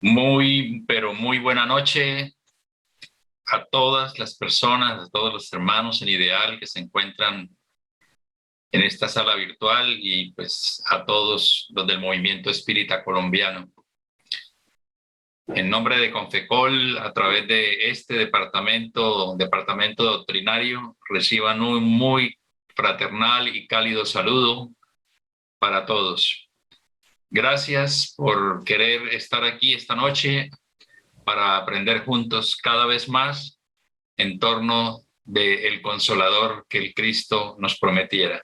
Pero muy buena noche a todas las personas, a todos los hermanos en Ideal que se encuentran en esta sala virtual y pues a todos los del Movimiento Espírita Colombiano. En nombre de Confecol, a través de este departamento doctrinario, reciban un muy fraternal y cálido saludo para todos. Gracias por querer estar aquí esta noche para aprender juntos cada vez más en torno del Consolador que el Cristo nos prometiera.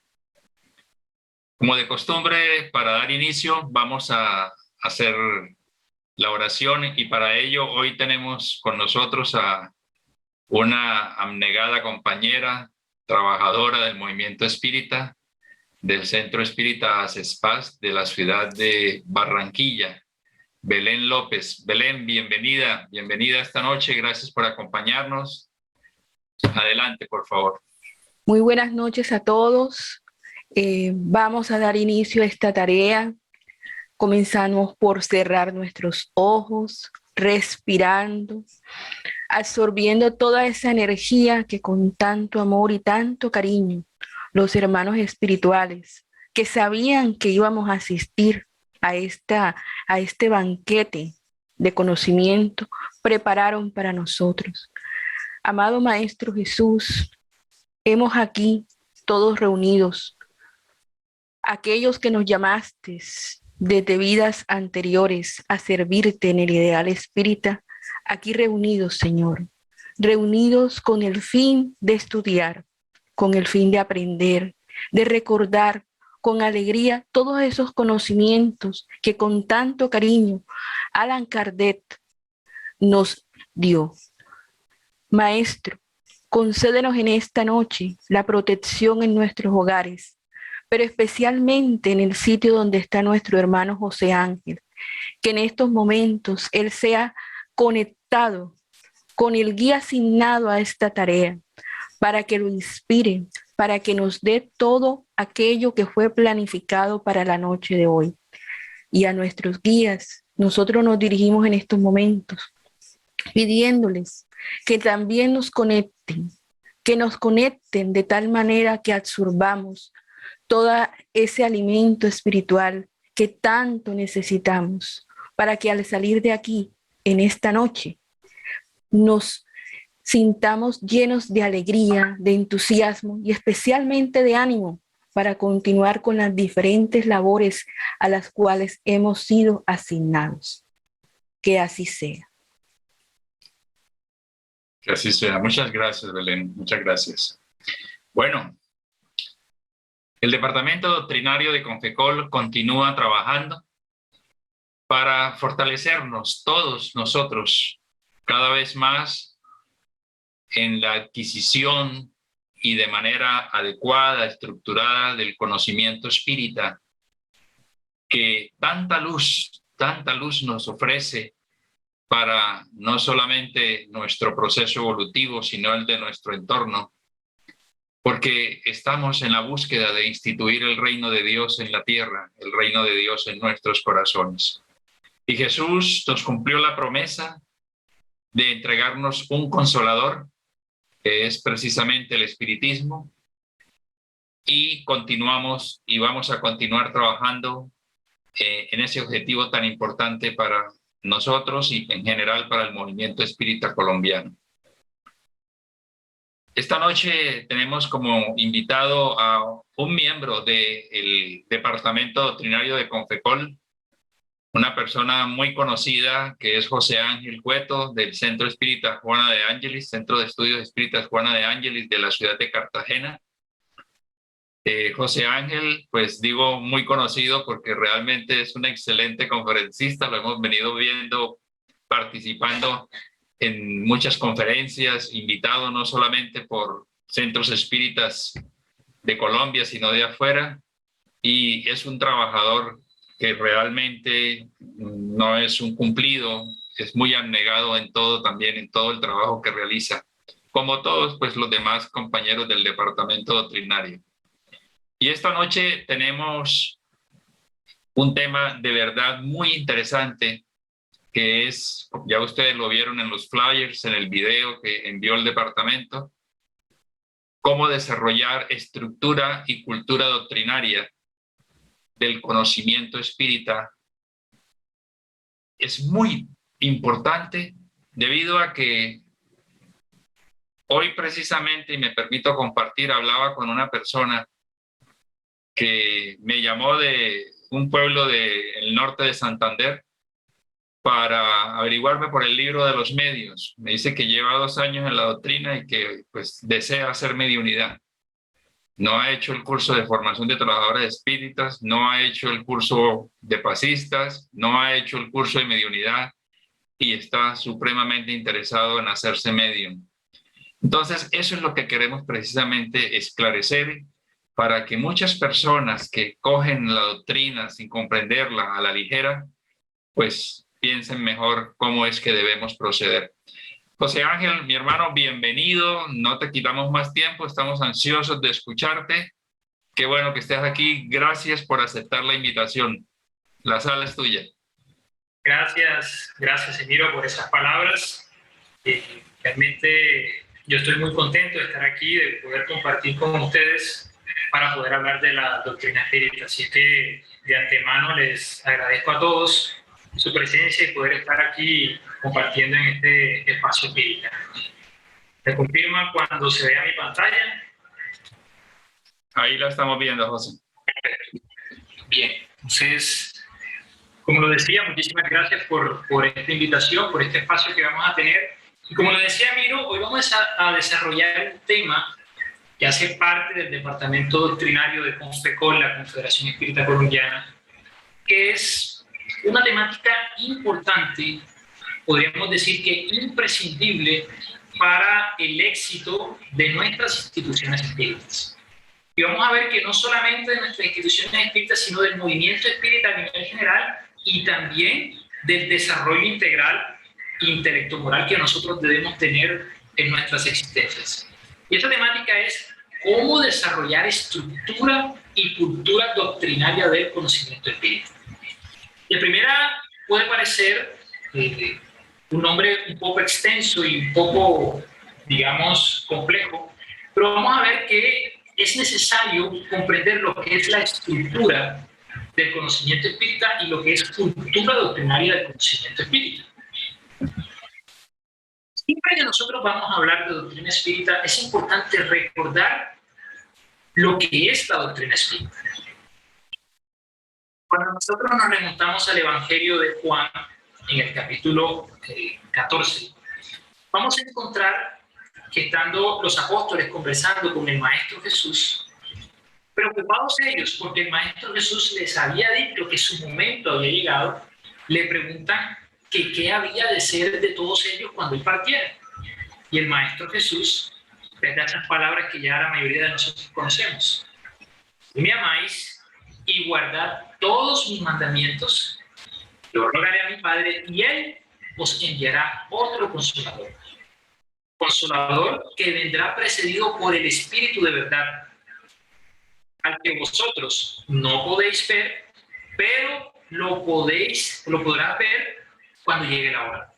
Como de costumbre, para dar inicio, vamos a hacer la oración y para ello hoy tenemos con nosotros a una abnegada compañera, trabajadora del movimiento espírita, del Centro Espírita Acespaz de la ciudad de Barranquilla, Belén López. Belén, bienvenida esta noche, gracias por acompañarnos. Adelante, por favor. Muy buenas noches a todos. Vamos a dar inicio a esta tarea. Comenzamos por cerrar nuestros ojos, respirando, absorbiendo toda esa energía que con tanto amor y tanto cariño los hermanos espirituales que sabían que íbamos a asistir a este banquete de conocimiento prepararon para nosotros. Amado Maestro Jesús, hemos aquí todos reunidos, aquellos que nos llamaste desde vidas anteriores a servirte en el ideal espírita, aquí reunidos, Señor, reunidos con el fin de estudiar, con el fin de aprender, de recordar con alegría todos esos conocimientos que con tanto cariño Allan Kardec nos dio. Maestro, concédenos en esta noche la protección en nuestros hogares, pero especialmente en el sitio donde está nuestro hermano José Ángel, que en estos momentos él sea conectado con el guía asignado a esta tarea, para que lo inspire, para que nos dé todo aquello que fue planificado para la noche de hoy. Y a nuestros guías, nosotros nos dirigimos en estos momentos, pidiéndoles que también nos conecten de tal manera que absorbamos todo ese alimento espiritual que tanto necesitamos para que al salir de aquí en esta noche nos sintamos llenos de alegría, de entusiasmo y especialmente de ánimo para continuar con las diferentes labores a las cuales hemos sido asignados. Que así sea. Que así sea. Muchas gracias, Belén. Muchas gracias. Bueno, el Departamento Doctrinario de Confecol continúa trabajando para fortalecernos todos nosotros cada vez más en la adquisición y de manera adecuada, estructurada del conocimiento espírita que tanta luz nos ofrece para no solamente nuestro proceso evolutivo, sino el de nuestro entorno, porque estamos en la búsqueda de instituir el reino de Dios en la tierra, el reino de Dios en nuestros corazones. Y Jesús nos cumplió la promesa de entregarnos un consolador, que es precisamente el espiritismo, y continuamos y vamos a continuar trabajando en ese objetivo tan importante para nosotros y en general para el movimiento espírita colombiano. Esta noche tenemos como invitado a un miembro del Departamento Doctrinario de Confecol, una persona muy conocida que es José Ángel Cueto del Centro Espírita Juana de Ángelis, Centro de Estudios Espíritas Juana de Ángelis de la ciudad de Cartagena. José Ángel, pues digo muy conocido porque realmente es un excelente conferencista, lo hemos venido viendo participando en muchas conferencias, invitado no solamente por centros espíritas de Colombia, sino de afuera, y es un trabajador que realmente no es un cumplido, es muy abnegado en todo también, en todo el trabajo que realiza, como todos pues los demás compañeros del departamento doctrinario. Y esta noche tenemos un tema de verdad muy interesante que es, ya ustedes lo vieron en los flyers, en el video que envió el departamento, cómo desarrollar estructura y cultura doctrinaria del conocimiento espírita. Es muy importante debido a que hoy precisamente, y me permito compartir, hablaba con una persona que me llamó de un pueblo del norte de Santander para averiguarme por el libro de los medios. Me dice que lleva 2 años en la doctrina y que pues desea hacer mediunidad. No ha hecho el curso de formación de trabajadores espíritas, no ha hecho el curso de pasistas, no ha hecho el curso de mediunidad y está supremamente interesado en hacerse medium. Entonces, eso es lo que queremos precisamente esclarecer para que muchas personas que cogen la doctrina sin comprenderla a la ligera, pues piensen mejor cómo es que debemos proceder. José Ángel, mi hermano, bienvenido. No te quitamos más tiempo, estamos ansiosos de escucharte. Qué bueno que estés aquí. Gracias por aceptar la invitación. La sala es tuya. Gracias, Emiro, por esas palabras. Realmente yo estoy muy contento de estar aquí, de poder compartir con ustedes para poder hablar de la doctrina espírita. Así que de antemano les agradezco a todos su presencia y poder estar aquí compartiendo en este espacio espírita. ¿Me confirman cuando se vea mi pantalla? Ahí la estamos viendo, José. Bien, entonces, como lo decía, muchísimas gracias por esta invitación, por este espacio que vamos a tener. Y como lo decía Miro, hoy vamos a desarrollar un tema que hace parte del Departamento Doctrinario de CONFECOL, la Confederación Espírita Colombiana, que es una temática importante, podríamos decir que imprescindible para el éxito de nuestras instituciones espíritas. Y vamos a ver que no solamente de nuestras instituciones espíritas, sino del movimiento espírita a nivel general y también del desarrollo integral intelecto-moral que nosotros debemos tener en nuestras existencias. Y esta temática es cómo desarrollar estructura y cultura doctrinaria del conocimiento espírita. De primera puede parecer un nombre un poco extenso y un poco, digamos, complejo, pero vamos a ver que es necesario comprender lo que es la estructura del conocimiento espírita y lo que es cultura doctrinaria del conocimiento espírita. Siempre que nosotros vamos a hablar de doctrina espírita, es importante recordar lo que es la doctrina espírita. Cuando nosotros nos remontamos al Evangelio de Juan, en el capítulo 14, vamos a encontrar que estando los apóstoles conversando con el Maestro Jesús, preocupados ellos porque el Maestro Jesús les había dicho que su momento había llegado, le preguntan que qué había de ser de todos ellos cuando él partiera. Y el Maestro Jesús les da esas palabras que ya la mayoría de nosotros conocemos. Si me amáis y guardad todos mis mandamientos, lo rogaré a mi Padre y Él os enviará otro Consolador. Consolador que vendrá precedido por el Espíritu de verdad, al que vosotros no podéis ver, pero lo podrás ver cuando llegue la hora.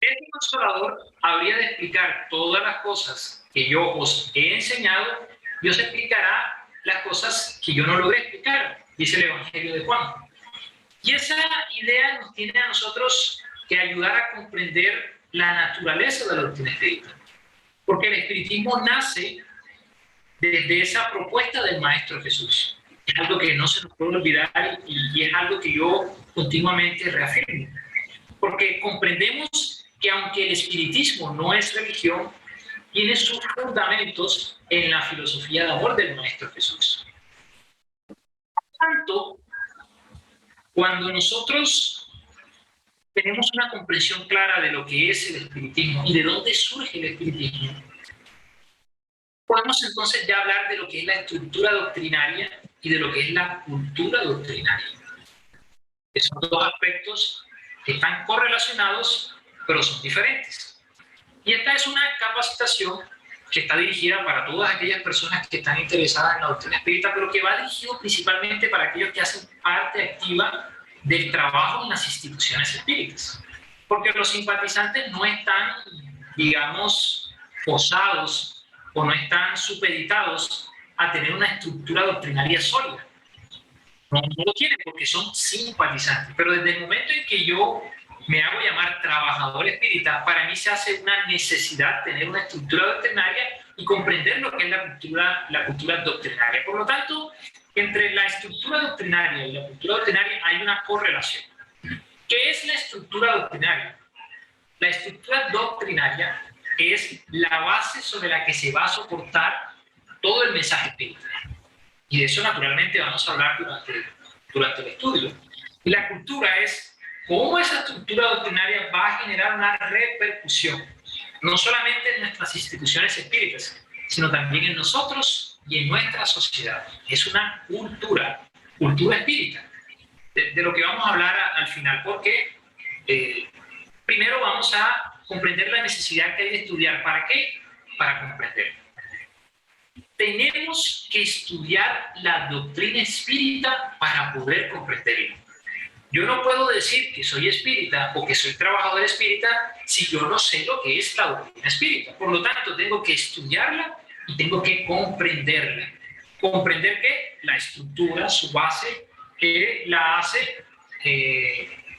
Este Consolador habría de explicar todas las cosas que yo os he enseñado y os explicará las cosas que yo no logré explicar, dice el Evangelio de Juan. Y esa idea nos tiene a nosotros que ayudar a comprender la naturaleza de la doctrina espírita. Porque el espiritismo nace desde esa propuesta del Maestro Jesús. Es algo que no se nos puede olvidar y es algo que yo continuamente reafirmo. Porque comprendemos que aunque el espiritismo no es religión, tiene sus fundamentos en la filosofía de amor del Maestro Jesús. Por tanto, cuando nosotros tenemos una comprensión clara de lo que es el espiritismo y de dónde surge el espiritismo, podemos entonces ya hablar de lo que es la estructura doctrinaria y de lo que es la cultura doctrinaria. Que son dos aspectos que están correlacionados, pero son diferentes. Y esta es una capacitación que está dirigida para todas aquellas personas que están interesadas en la doctrina espírita, pero que va dirigido principalmente para aquellos que hacen parte activa del trabajo en las instituciones espíritas. Porque los simpatizantes no están, digamos, posados o no están supeditados a tener una estructura doctrinaria sólida. No lo tienen porque son simpatizantes. Pero desde el momento en que yo me hago llamar trabajador espírita, para mí se hace una necesidad tener una estructura doctrinaria y comprender lo que es la cultura doctrinaria. Por lo tanto, entre la estructura doctrinaria y la cultura doctrinaria hay una correlación. ¿Qué es la estructura doctrinaria? La estructura doctrinaria es la base sobre la que se va a soportar todo el mensaje espírita. Y de eso naturalmente vamos a hablar durante el estudio. Y la cultura es cómo esa estructura doctrinaria va a generar una repercusión, no solamente en nuestras instituciones espíritas, sino también en nosotros y en nuestra sociedad. Es una cultura espírita, de lo que vamos a hablar al final, porque primero vamos a comprender la necesidad que hay de estudiar. ¿Para qué? Para comprender. Tenemos que estudiar la doctrina espírita para poder comprenderla. Yo no puedo decir que soy espírita o que soy trabajador espírita si yo no sé lo que es la doctrina espírita. Por lo tanto, tengo que estudiarla y tengo que comprenderla. ¿Comprender qué? La estructura, su base, que la hace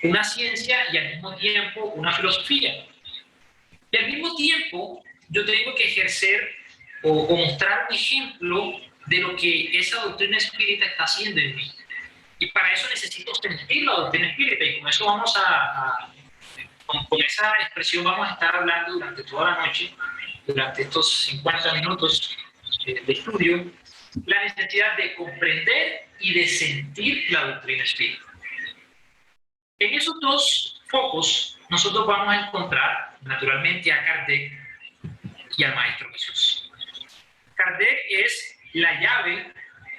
una ciencia y al mismo tiempo una filosofía. Y al mismo tiempo, yo tengo que ejercer o mostrar un ejemplo de lo que esa doctrina espírita está haciendo en mí. Y para eso necesito sentir la doctrina espírita, y con eso vamos con esa expresión vamos a estar hablando durante toda la noche, durante estos 50 minutos de estudio, la necesidad de comprender y de sentir la doctrina espírita. En esos dos focos nosotros vamos a encontrar naturalmente a Kardec y al Maestro Jesús. Kardec es la llave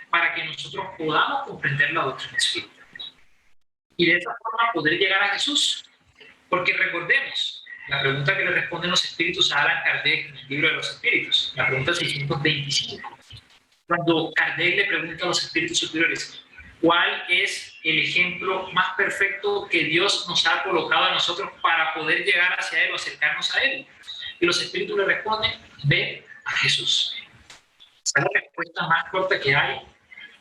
para que nosotros podamos comprender la doctrina espírita y de esa forma poder llegar a Jesús. Porque recordemos la pregunta que le responden los espíritus a Allan Kardec en el libro de los espíritus, la pregunta 625. Cuando Kardec le pregunta a los espíritus superiores cuál es el ejemplo más perfecto que Dios nos ha colocado a nosotros para poder llegar hacia Él o acercarnos a Él, y los espíritus le responden: ve a Jesús. Esa es la respuesta más corta que hay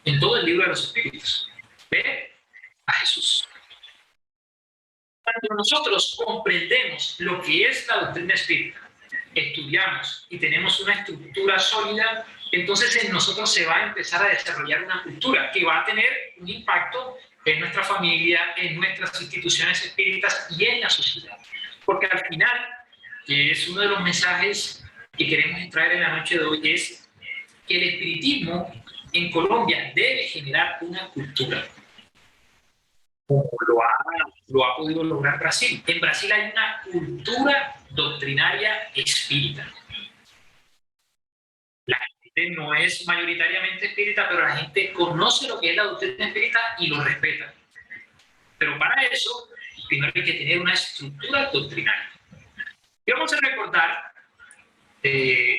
en todo el libro de los espíritus. Ve a Jesús. Cuando nosotros comprendemos lo que es la doctrina espírita, estudiamos y tenemos una estructura sólida, entonces en nosotros se va a empezar a desarrollar una cultura que va a tener un impacto en nuestra familia, en nuestras instituciones espíritas y en la sociedad. Porque al final, que es uno de los mensajes que queremos extraer en la noche de hoy, es que el espiritismo en Colombia debe generar una cultura, como lo ha podido lograr Brasil. En Brasil hay una cultura doctrinaria espírita. La gente no es mayoritariamente espírita, pero la gente conoce lo que es la doctrina espírita y lo respeta. Pero para eso, primero hay que tener una estructura doctrinaria. Y vamos a recordar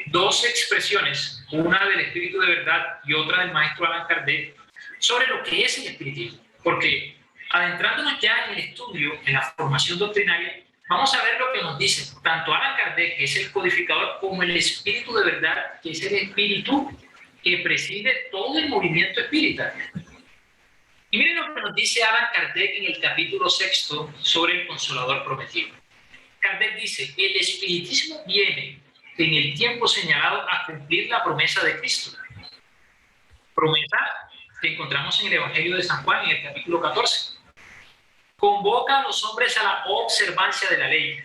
dos expresiones, una del Espíritu de Verdad y otra del maestro Allan Kardec, sobre lo que es el espiritismo. Porque adentrándonos ya en el estudio, en la formación doctrinaria, vamos a ver lo que nos dice tanto Allan Kardec, que es el codificador, como el Espíritu de Verdad, que es el espíritu que preside todo el movimiento espírita. Y miren lo que nos dice Allan Kardec en el capítulo 6 sobre el Consolador Prometido. Kardec dice: el espiritismo viene en el tiempo señalado a cumplir la promesa de Cristo. Promesa que encontramos en el Evangelio de San Juan, en el capítulo 14. Convoca a los hombres a la observancia de la ley.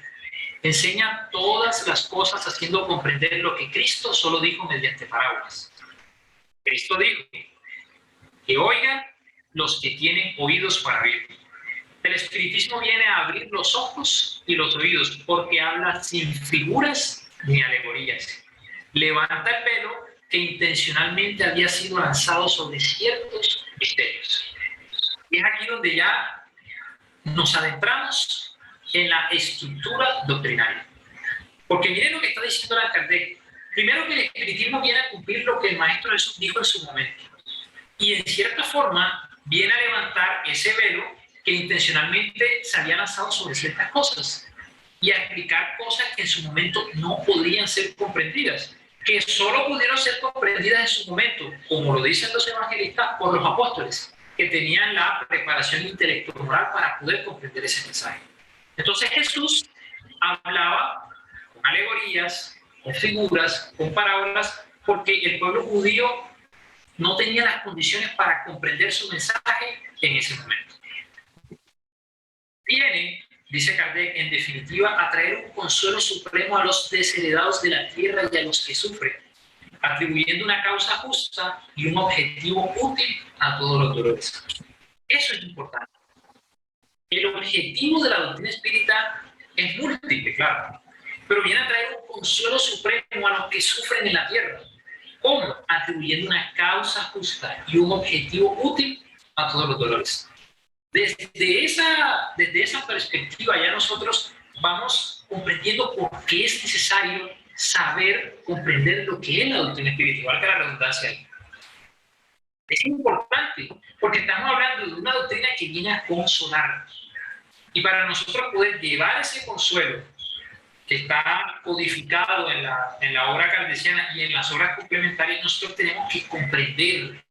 Enseña todas las cosas haciendo comprender lo que Cristo solo dijo mediante parábolas. Cristo dijo: que oigan los que tienen oídos para oír. El espiritismo viene a abrir los ojos y los oídos porque habla sin figuras ni alegorías. Levanta el velo que intencionalmente había sido lanzado sobre ciertos misterios. Y es aquí donde ya nos adentramos en la estructura doctrinaria. Porque miren lo que está diciendo Allan Kardec. Primero, que el espiritismo viene a cumplir lo que el Maestro Jesús dijo en su momento. Y en cierta forma viene a levantar ese velo que intencionalmente se había lanzado sobre ciertas cosas y a explicar cosas que en su momento no podrían ser comprendidas, que solo pudieron ser comprendidas en su momento, como lo dicen los evangelistas, por los apóstoles, que tenían la preparación intelectual para poder comprender ese mensaje. Entonces Jesús hablaba con alegorías, con figuras, con parábolas, porque el pueblo judío no tenía las condiciones para comprender su mensaje en ese momento. Viene, dice Kardec, en definitiva, a traer un consuelo supremo a los desheredados de la tierra y a los que sufren, atribuyendo una causa justa y un objetivo útil a todos los dolores. Eso es importante. El objetivo de la doctrina espírita es múltiple, claro, pero viene a traer un consuelo supremo a los que sufren en la tierra. ¿Cómo? Atribuyendo una causa justa y un objetivo útil a todos los dolores. Desde esa perspectiva ya nosotros vamos comprendiendo por qué es necesario saber, comprender lo que es la doctrina espiritual, que la redundancia ahí. Es importante, porque estamos hablando de una doctrina que viene a consolarnos. Y para nosotros poder llevar ese consuelo, que está codificado en la obra kardeciana y en las obras complementarias, nosotros tenemos que comprender.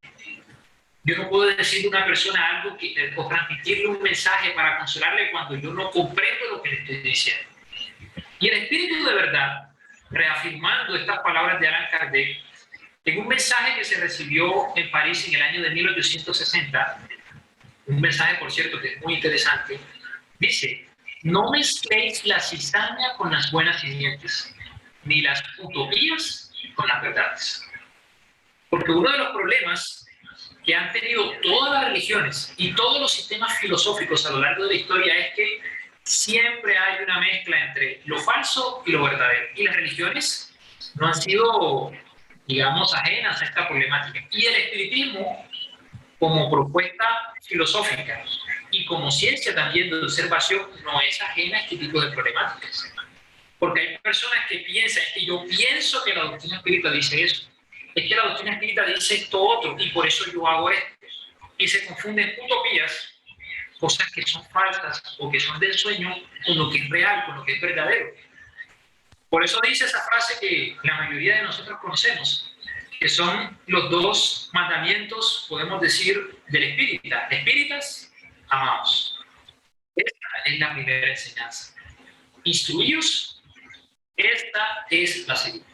Yo no puedo decirle a una persona algo o transmitirle un mensaje para consolarle cuando yo no comprendo lo que le estoy diciendo. Y el Espíritu de verdad, reafirmando estas palabras de Allan Kardec, en un mensaje que se recibió en París en el año de 1860, un mensaje, por cierto, que es muy interesante, dice: no mezcléis la cizaña con las buenas simientes, ni las utopías con las verdades. Porque uno de los problemas que han tenido todas las religiones y todos los sistemas filosóficos a lo largo de la historia es que siempre hay una mezcla entre lo falso y lo verdadero. Y las religiones no han sido, digamos, ajenas a esta problemática. Y el espiritismo, como propuesta filosófica y como ciencia también de observación, no es ajena a este tipo de problemáticas. Porque hay personas que piensan, es que yo pienso que la doctrina espírita dice eso, es que la doctrina espírita dice esto otro, y por eso yo hago esto. Y se confunden utopías, cosas que son falsas o que son del sueño, con lo que es real, con lo que es verdadero. Por eso dice esa frase que la mayoría de nosotros conocemos, que son los dos mandamientos, podemos decir, del espírita. Espíritas, amados. Esta es la primera enseñanza. Instruíos, esta es la segunda.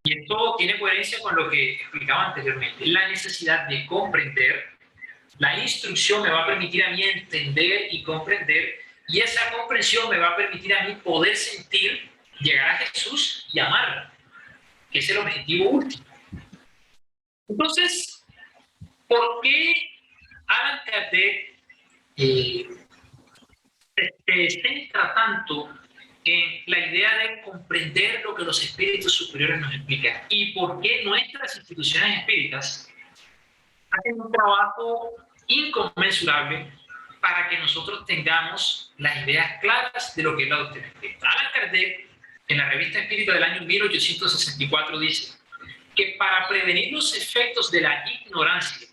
Y esto tiene coherencia con lo que explicaba anteriormente. La necesidad de comprender, la instrucción me va a permitir a mí entender y comprender, y esa comprensión me va a permitir a mí poder sentir, llegar a Jesús y amarlo, que es el objetivo último. Entonces, ¿por qué Allan Kardec se centra tanto en la idea de comprender lo que los espíritus superiores nos explican? ¿Y por qué nuestras instituciones espíritas hacen un trabajo inconmensurable para que nosotros tengamos las ideas claras de lo que es la doctrina espírita? Allan Kardec, en la Revista Espírita del año 1864, dice que para prevenir los efectos de la ignorancia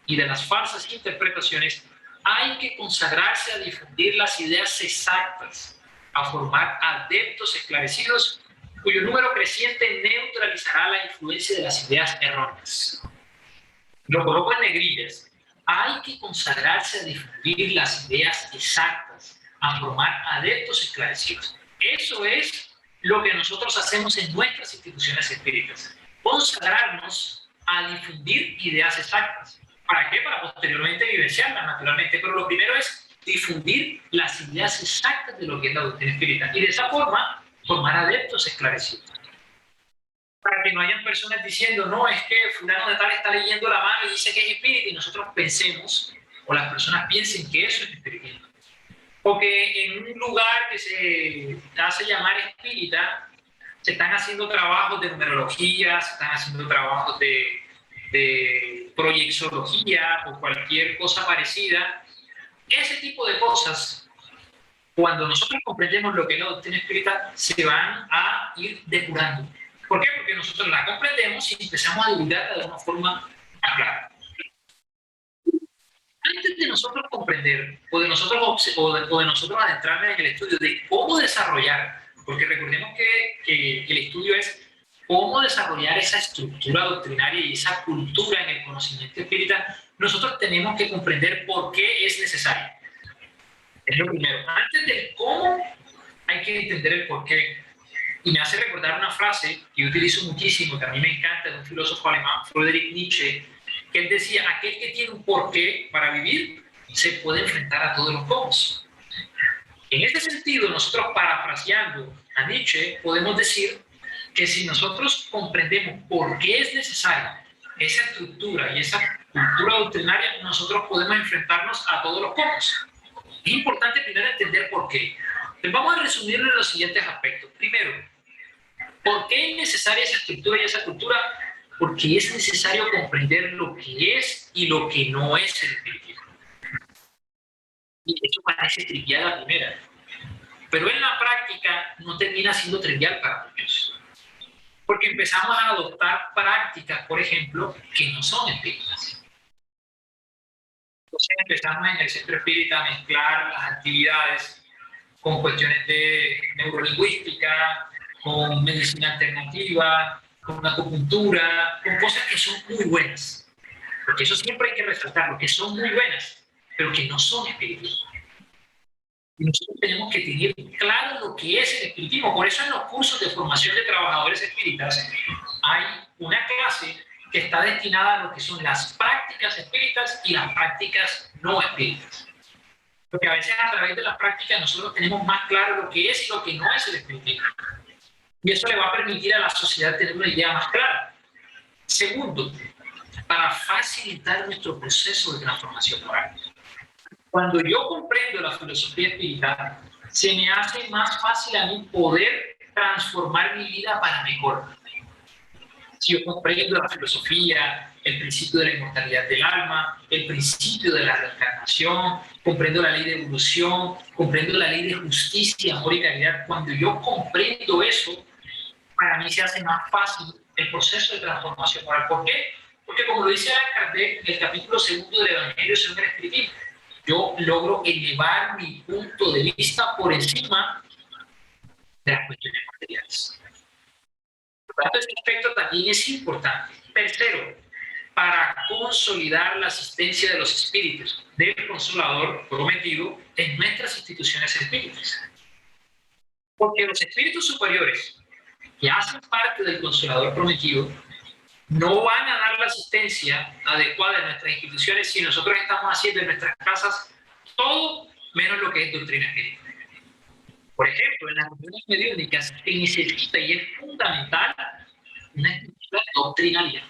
y de las falsas interpretaciones hay que consagrarse a difundir las ideas exactas, a formar adeptos esclarecidos cuyo número creciente neutralizará la influencia de las ideas erróneas. Lo coloco en negrillas. Hay que consagrarse a difundir las ideas exactas, a formar adeptos esclarecidos. Eso es lo que nosotros hacemos en nuestras instituciones espíritas. Consagrarnos a difundir ideas exactas. ¿Para qué? Para posteriormente vivenciarlas, naturalmente. Pero lo primero es difundir las ideas exactas de lo que es la doctrina espírita. Y de esa forma, formar adeptos esclarecidos. Para que no hayan personas diciendo, no, es que fulano de tal está leyendo la mano y dice que es espírita, y nosotros pensemos, o las personas piensen que eso es espiritismo. O que en un lugar que se hace llamar espírita, se están haciendo trabajos de numerología, se están haciendo trabajos de proyectología o cualquier cosa parecida. Ese tipo de cosas, cuando nosotros comprendemos lo que es la doctrina espírita, se van a ir depurando. ¿Por qué? Porque nosotros la comprendemos y empezamos a divulgarla de una forma más clara. antes de nosotros comprender o de nosotros adentrarnos en el estudio de cómo desarrollar, porque recordemos que el estudio es cómo desarrollar esa estructura doctrinaria y esa cultura en el conocimiento espírita, nosotros tenemos que comprender por qué es necesario. Es lo primero. Antes de cómo, hay que entender el por qué. Y me hace recordar una frase que yo utilizo muchísimo, que a mí me encanta, de un filósofo alemán, Friedrich Nietzsche, que él decía, aquel que tiene un porqué para vivir, se puede enfrentar a todos los cómo. En este sentido, nosotros parafraseando a Nietzsche, podemos decir que si nosotros comprendemos por qué es necesaria esa estructura y esa cultura doctrinaria, nosotros podemos enfrentarnos a todos los cómo. Es importante primero entender por qué. Entonces vamos a resumirlo en los siguientes aspectos. Primero, ¿por qué es necesaria esa estructura y esa cultura? Porque es necesario comprender lo que es y lo que no es el espiritismo. Y eso parece trivial a la primera, pero en la práctica no termina siendo trivial para muchos. Porque empezamos a adoptar prácticas, por ejemplo, que no son espíritas. Entonces empezamos en el centro espírita a mezclar las actividades con cuestiones de neurolingüística, con medicina alternativa, con acupuntura, con cosas que son muy buenas. Porque eso siempre hay que resaltarlo, que son muy buenas, pero que no son espiritismo. Y nosotros tenemos que tener claro lo que es el espiritismo. Por eso en los cursos de formación de trabajadores espíritas hay una clase que está destinada a lo que son las prácticas espíritas y las prácticas no espíritas. Porque a veces a través de las prácticas nosotros tenemos más claro lo que es y lo que no es el espiritismo. Y eso le va a permitir a la sociedad tener una idea más clara. Segundo, para facilitar nuestro proceso de transformación moral. Cuando yo comprendo la filosofía espiritual, se me hace más fácil a mí poder transformar mi vida para mejor. Si yo comprendo la filosofía, el principio de la inmortalidad del alma, el principio de la reencarnación, comprendo la ley de evolución, comprendo la ley de justicia, amor y caridad, cuando yo comprendo eso, para mí se hace más fácil el proceso de transformación moral. ¿Por qué? Porque como lo dice Allan Kardec en el capítulo 2 del Evangelio según el Espiritismo, yo logro elevar mi punto de vista por encima de las cuestiones materiales. Por tanto, este aspecto también es importante. Tercero, para consolidar la asistencia de los espíritus del Consolador prometido en nuestras instituciones espíritas. Porque los espíritus superiores que hacen parte del Consolador prometido no van a dar la asistencia adecuada en nuestras instituciones si nosotros estamos haciendo en nuestras casas todo menos lo que es doctrina espírita. Por ejemplo, en las reuniones mediúnicas se necesita y es fundamental una estructura doctrinaria.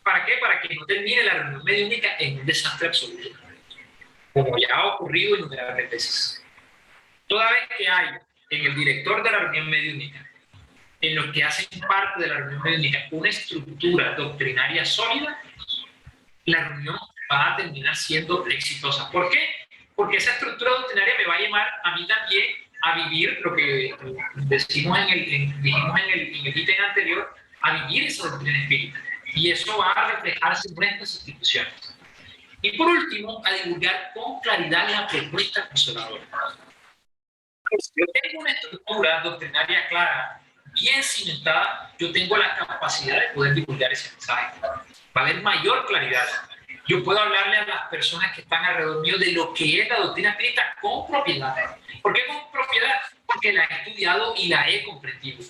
¿Para qué? Para que no termine la reunión mediúnica en un desastre absoluto, como ya ha ocurrido innumerables veces. Toda vez que hay en el director de la reunión mediúnica, en los que hacen parte de la reunión mediúnica, una estructura doctrinaria sólida, la reunión va a terminar siendo exitosa. ¿Por qué? Porque esa estructura doctrinaria me va a llevar a mí también a vivir lo que dijimos en el ítem anterior, a vivir esa doctrina espírita. Y eso va a reflejarse en nuestras instituciones. Y por último, a divulgar con claridad la propuesta consoladora. Si yo tengo una estructura doctrinaria clara, bien cimentada, yo tengo la capacidad de poder divulgar ese mensaje. Va a haber mayor claridad. Yo puedo hablarle a las personas que están alrededor mío de lo que es la doctrina espírita con propiedad. ¿Por qué con propiedad? Porque la he estudiado y la he comprendido.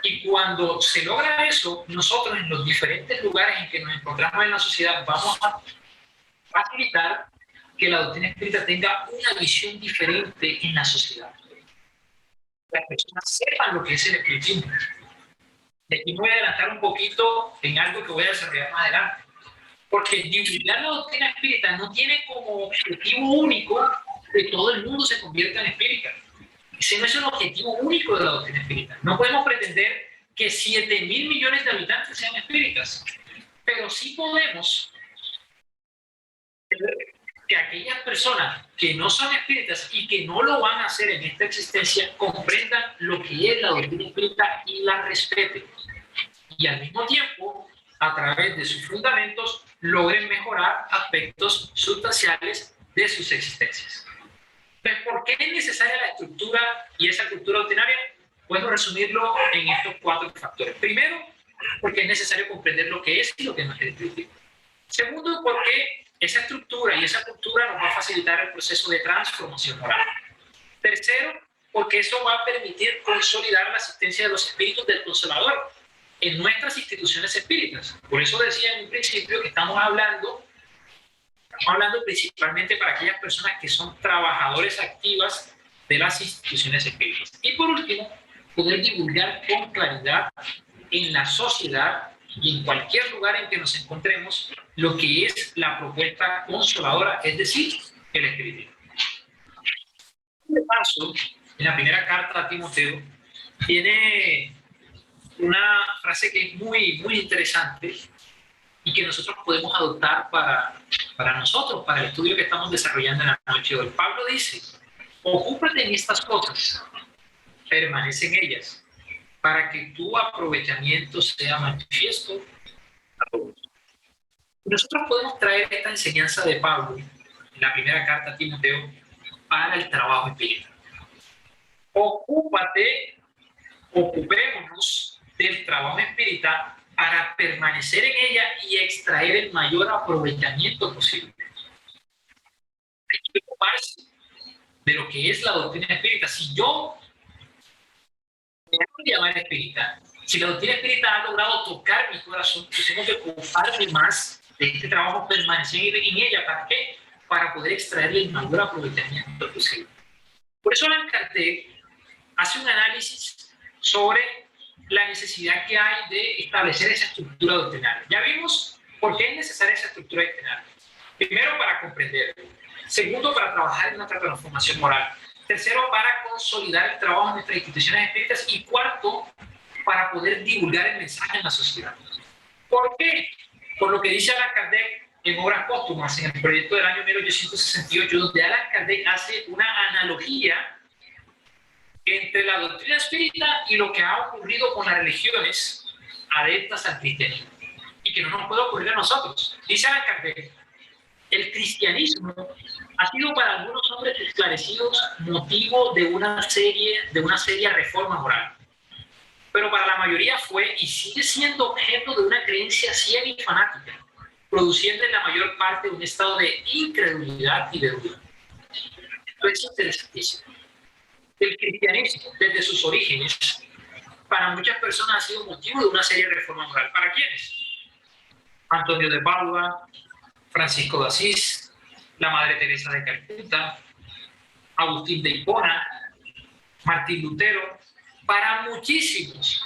Y cuando se logra eso, nosotros en los diferentes lugares en que nos encontramos en la sociedad vamos a facilitar que la doctrina espírita tenga una visión diferente en la sociedad. Las personas sepan lo que es el espiritismo. Y aquí me voy a adelantar un poquito en algo que voy a desarrollar más adelante. Porque divulgar la doctrina espírita no tiene como objetivo único que todo el mundo se convierta en espírita. Ese no es el objetivo único de la doctrina espírita. No podemos pretender que 7.000 millones de habitantes sean espíritas, pero sí podemos que aquellas personas que no son espíritas y que no lo van a hacer en esta existencia comprendan lo que es la doctrina espírita y la respeten. Y al mismo tiempo a través de sus fundamentos, logren mejorar aspectos sustanciales de sus existencias. Entonces, ¿por qué es necesaria la estructura y esa cultura doctrinaria? Puedo resumirlo en estos 4 factores. Primero, porque es necesario comprender lo que es y lo que no es el espiritismo. Segundo, porque esa estructura y esa cultura nos va a facilitar el proceso de transformación moral. Tercero, porque eso va a permitir consolidar la asistencia de los espíritus del Consolador en nuestras instituciones espíritas. Por eso decía en un principio que estamos hablando principalmente para aquellas personas que son trabajadores activas de las instituciones espíritas. Y por último, poder divulgar con claridad en la sociedad y en cualquier lugar en que nos encontremos lo que es la propuesta consoladora, es decir, el espiritismo. De paso, en la primera carta a Timoteo, tiene una frase que es muy, muy interesante y que nosotros podemos adoptar para nosotros, para el estudio que estamos desarrollando en la noche de hoy. Pablo dice: ocúpate en estas cosas, permanece en ellas, para que tu aprovechamiento sea manifiesto a todos. Nosotros podemos traer esta enseñanza de Pablo en la primera carta a Timoteo para el trabajo espiritual. Ocupémonos del trabajo espiritual para permanecer en ella y extraer el mayor aprovechamiento posible. Hay que ocuparse de lo que es la doctrina espírita. Si yo me hago llamar espírita, si la doctrina espírita ha logrado tocar mi corazón, pues tengo que ocuparme más de este trabajo, permanecer en ella. ¿Para qué? Para poder extraerle el mayor aprovechamiento posible. Por eso Allan Kardec hace un análisis sobre la necesidad que hay de establecer esa estructura doctrinaria. Ya vimos por qué es necesaria esa estructura doctrinaria. Primero, para comprender. Segundo, para trabajar en nuestra transformación moral. Tercero, para consolidar el trabajo en nuestras instituciones espíritas. Y cuarto, para poder divulgar el mensaje en la sociedad. ¿Por qué? Por lo que dice Allan Kardec en Obras Póstumas, en el proyecto del año 1868, donde Allan Kardec hace una analogía entre la doctrina espírita y lo que ha ocurrido con las religiones adeptas al cristianismo, y que no nos puede ocurrir a nosotros. Dice Allan Kardec: el cristianismo ha sido para algunos hombres esclarecidos motivo de una seria reforma moral, pero para la mayoría fue y sigue siendo objeto de una creencia ciega y fanática, produciendo en la mayor parte un estado de incredulidad y de duda. Esto es interesantísimo. El cristianismo, desde sus orígenes, para muchas personas ha sido motivo de una seria reforma moral. ¿Para quiénes? Antonio de Padua, Francisco de Asís, la Madre Teresa de Calcuta, Agustín de Hipona, Martín Lutero. Para muchísimos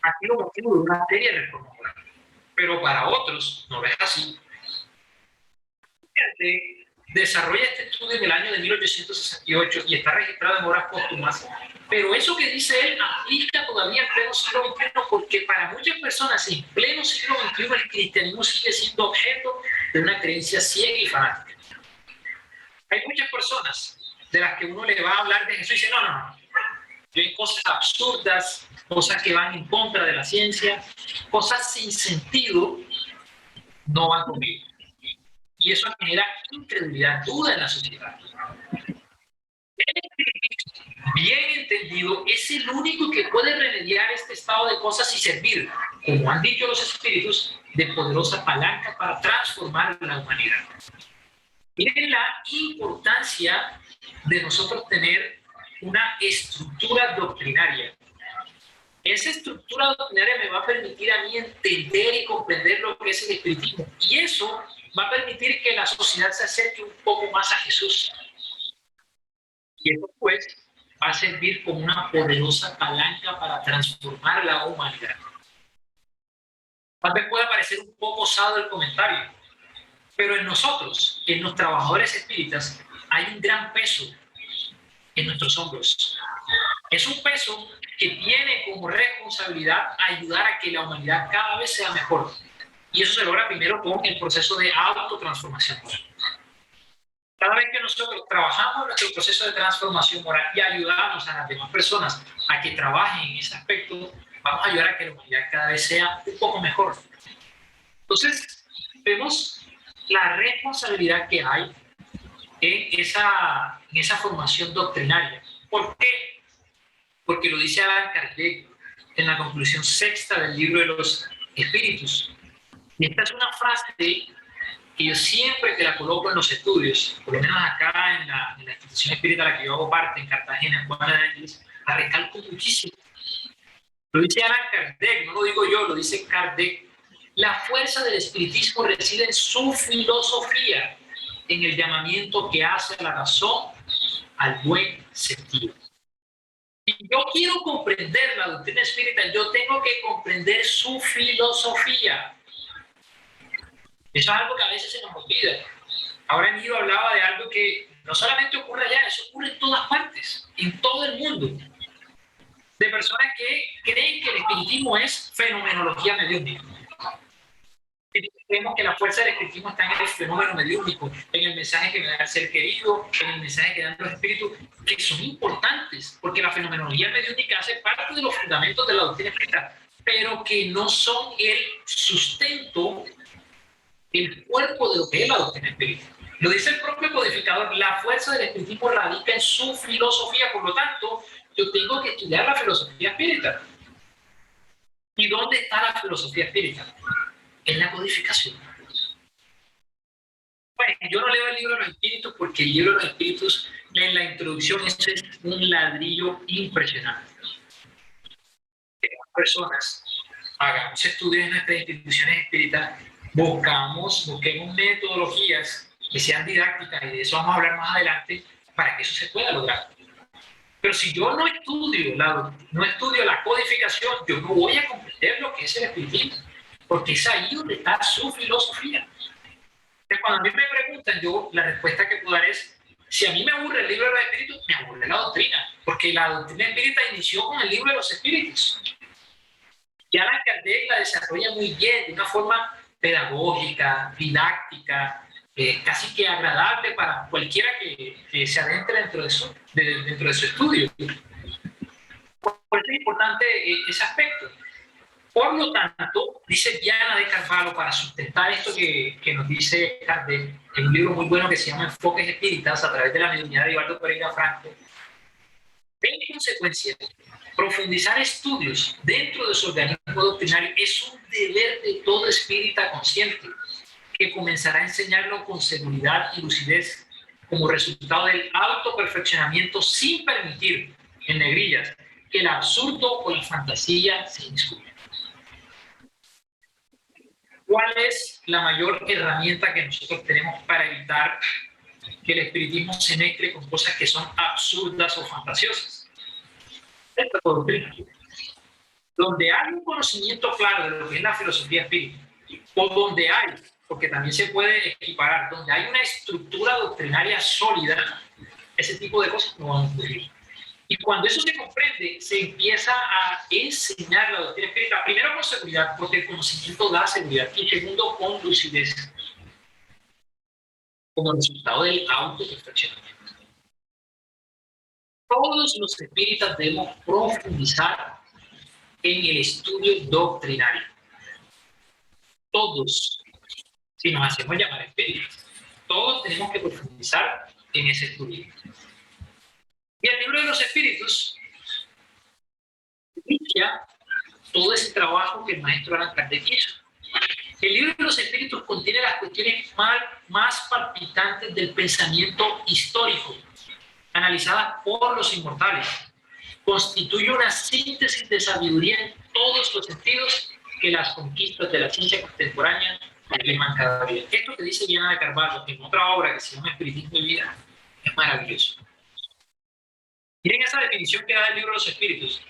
ha sido motivo de una seria reforma moral, pero para otros no es así. Desarrolla este estudio en el año de 1868 y está registrado en Obras Póstumas, pero eso que dice él aplica todavía en pleno siglo XXI, porque para muchas personas en pleno siglo XXI el cristianismo sigue siendo objeto de una creencia ciega y fanática. Hay muchas personas de las que uno le va a hablar de Jesús y dice: no, ven cosas absurdas, cosas que van en contra de la ciencia, cosas sin sentido, no van conmigo. Y eso genera incredulidad, duda en la sociedad. Bien entendido, es el único que puede remediar este estado de cosas y servir, como han dicho los espíritus, de poderosa palanca para transformar la humanidad. Miren la importancia de nosotros tener una estructura doctrinaria. Esa estructura doctrinaria me va a permitir a mí entender y comprender lo que es el espiritismo. Y eso va a permitir que la sociedad se acerque un poco más a Jesús. Y eso, pues, va a servir como una poderosa palanca para transformar la humanidad. Tal vez pueda parecer un poco osado el comentario, pero en nosotros, en los trabajadores espíritas, hay un gran peso en nuestros hombros. Es un peso que tiene como responsabilidad ayudar a que la humanidad cada vez sea mejor. Y eso se logra primero con el proceso de autotransformación moral. Cada vez que nosotros trabajamos en nuestro proceso de transformación moral y ayudamos a las demás personas a que trabajen en ese aspecto, vamos a ayudar a que la humanidad cada vez sea un poco mejor. Entonces, vemos la responsabilidad que hay en esa formación doctrinaria. ¿Por qué? Porque lo dice Allan Kardec en la conclusión sexta del libro de los Espíritus. Y esta es una frase que yo siempre que la coloco en los estudios, por lo menos acá en la institución espírita a la que yo hago parte, en Cartagena, en Juana de Ángeles, la recalco muchísimo. Lo dice Allan Kardec, no lo digo yo, lo dice Kardec. La fuerza del espiritismo reside en su filosofía, en el llamamiento que hace la razón al buen sentido. Si yo quiero comprender la doctrina espírita, yo tengo que comprender su filosofía. Eso es algo que a veces se nos olvida. Ahora Niro hablaba de algo que no solamente ocurre allá, eso ocurre en todas partes, en todo el mundo. De personas que creen que el espiritismo es fenomenología mediúnica. Creemos que la fuerza del espiritismo está en el fenómeno mediúnico, en el mensaje que me da el ser querido, en el mensaje que dan los espíritus, que son importantes, porque la fenomenología mediúnica hace parte de los fundamentos de la doctrina espírita, pero que no son el sustento, el cuerpo de lo que es la doctrina espírita. Lo dice el propio codificador, la fuerza del espiritismo radica en su filosofía, por lo tanto, yo tengo que estudiar la filosofía espírita. ¿Y dónde está la filosofía espírita? En la codificación. Bueno, yo no leo el libro de los espíritus porque el libro de los espíritus, en la introducción, eso es un ladrillo impresionante. Que las personas hagamos estudios en nuestras instituciones espíritas, busquemos metodologías que sean didácticas, y de eso vamos a hablar más adelante, para que eso se pueda lograr. Pero si yo no estudio la codificación, yo no voy a comprender lo que es el espiritismo, porque es ahí donde está su filosofía. Entonces, cuando a mí me preguntan, yo la respuesta que puedo dar es, si a mí me aburre el libro de los espíritus, me aburre la doctrina, porque la doctrina espírita inició con el libro de los espíritus. Y Allan Kardec la desarrolla muy bien, de una forma pedagógica, didáctica, casi que agradable para cualquiera que se adentre dentro de su estudio. Por eso es importante ese aspecto. Por lo tanto, dice Diana de Carvalho, para sustentar esto que nos dice Kardec, en un libro muy bueno que se llama Enfoques Espíritas a través de la mediunidad de Evaldo Pereira Franco, en consecuencia, profundizar estudios dentro de su organismo doctrinario es un deber de todo espírita consciente, que comenzará a enseñarlo con seguridad y lucidez como resultado del autoperfeccionamiento, sin permitir, en negrillas, que el absurdo o la fantasía se inscriban. ¿Cuál es la mayor herramienta que nosotros tenemos para evitar que el espiritismo se mezcle con cosas que son absurdas o fantasiosas? Esta doctrina. Donde hay un conocimiento claro de lo que es la filosofía espírita, o donde hay, porque también se puede equiparar, donde hay una estructura doctrinaria sólida, ese tipo de cosas no van a ocurrir. Y cuando eso se comprende, se empieza a enseñar la doctrina espírita, primero con seguridad, porque el conocimiento da seguridad, y segundo, con lucidez, como resultado del autoperfeccionamiento. Todos los espíritas debemos profundizar en el estudio doctrinario. Todos, si nos hacemos llamar espíritas, todos tenemos que profundizar en ese estudio. Y el libro de los espíritus inicia todo ese trabajo que el maestro Allan Kardec hizo. El libro de los espíritus contiene las cuestiones más palpitantes del pensamiento histórico, analizadas por los inmortales. Constituye una síntesis de sabiduría en todos los sentidos que las conquistas de la ciencia contemporánea afirman cada día. Esto que dice Diana de Carvalho en otra obra que se llama Espiritismo y Vida es maravilloso. Miren esa definición que da el libro de los espíritus.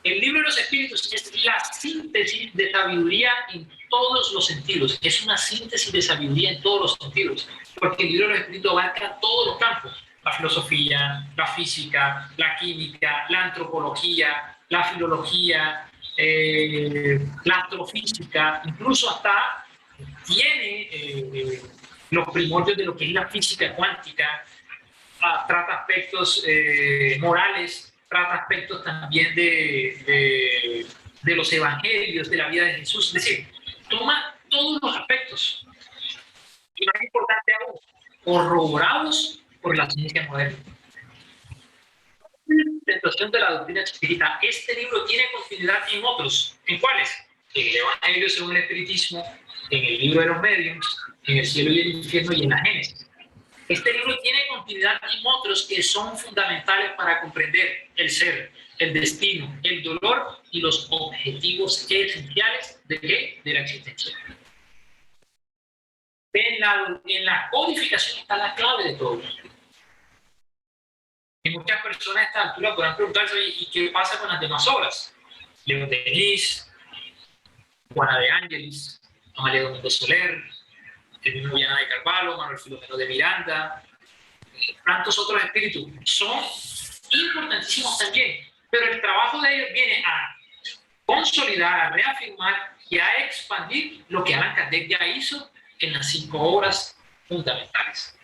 El libro de los espíritus es la síntesis de sabiduría en todos los sentidos. Es una síntesis de sabiduría en todos los sentidos, porque el libro de los espíritus abarca todos los campos: la filosofía, la física, la química, la antropología, la filología, la astrofísica, incluso hasta tiene los primordios de lo que es la física cuántica. Trata aspectos morales, trata aspectos también de los evangelios, de la vida de Jesús. Es decir, toma todos los aspectos. Y más importante aún, corroborados por la ciencia moderna. La presentación de la doctrina espírita, este libro tiene continuidad en otros. ¿En cuáles? En el Evangelio según el Espiritismo, en el libro de los Mediums, en el cielo y el infierno y en la Génesis. Este libro tiene continuidad en otros que son fundamentales para comprender el ser, el destino, el dolor y los objetivos esenciales de la existencia. En la codificación está la clave de todo. Y muchas personas a esta altura podrán preguntarse, ¿y qué pasa con las demás obras? León Denis, Juana de Ángelis, Amalia Domingo Soler, el mismo Viana de Carvalho, Manuel Filomeno de Miranda, tantos otros espíritus. Son importantísimos también, pero el trabajo de ellos viene a consolidar, a reafirmar y a expandir lo que Allan Kardec ya hizo en las 5 obras fundamentales.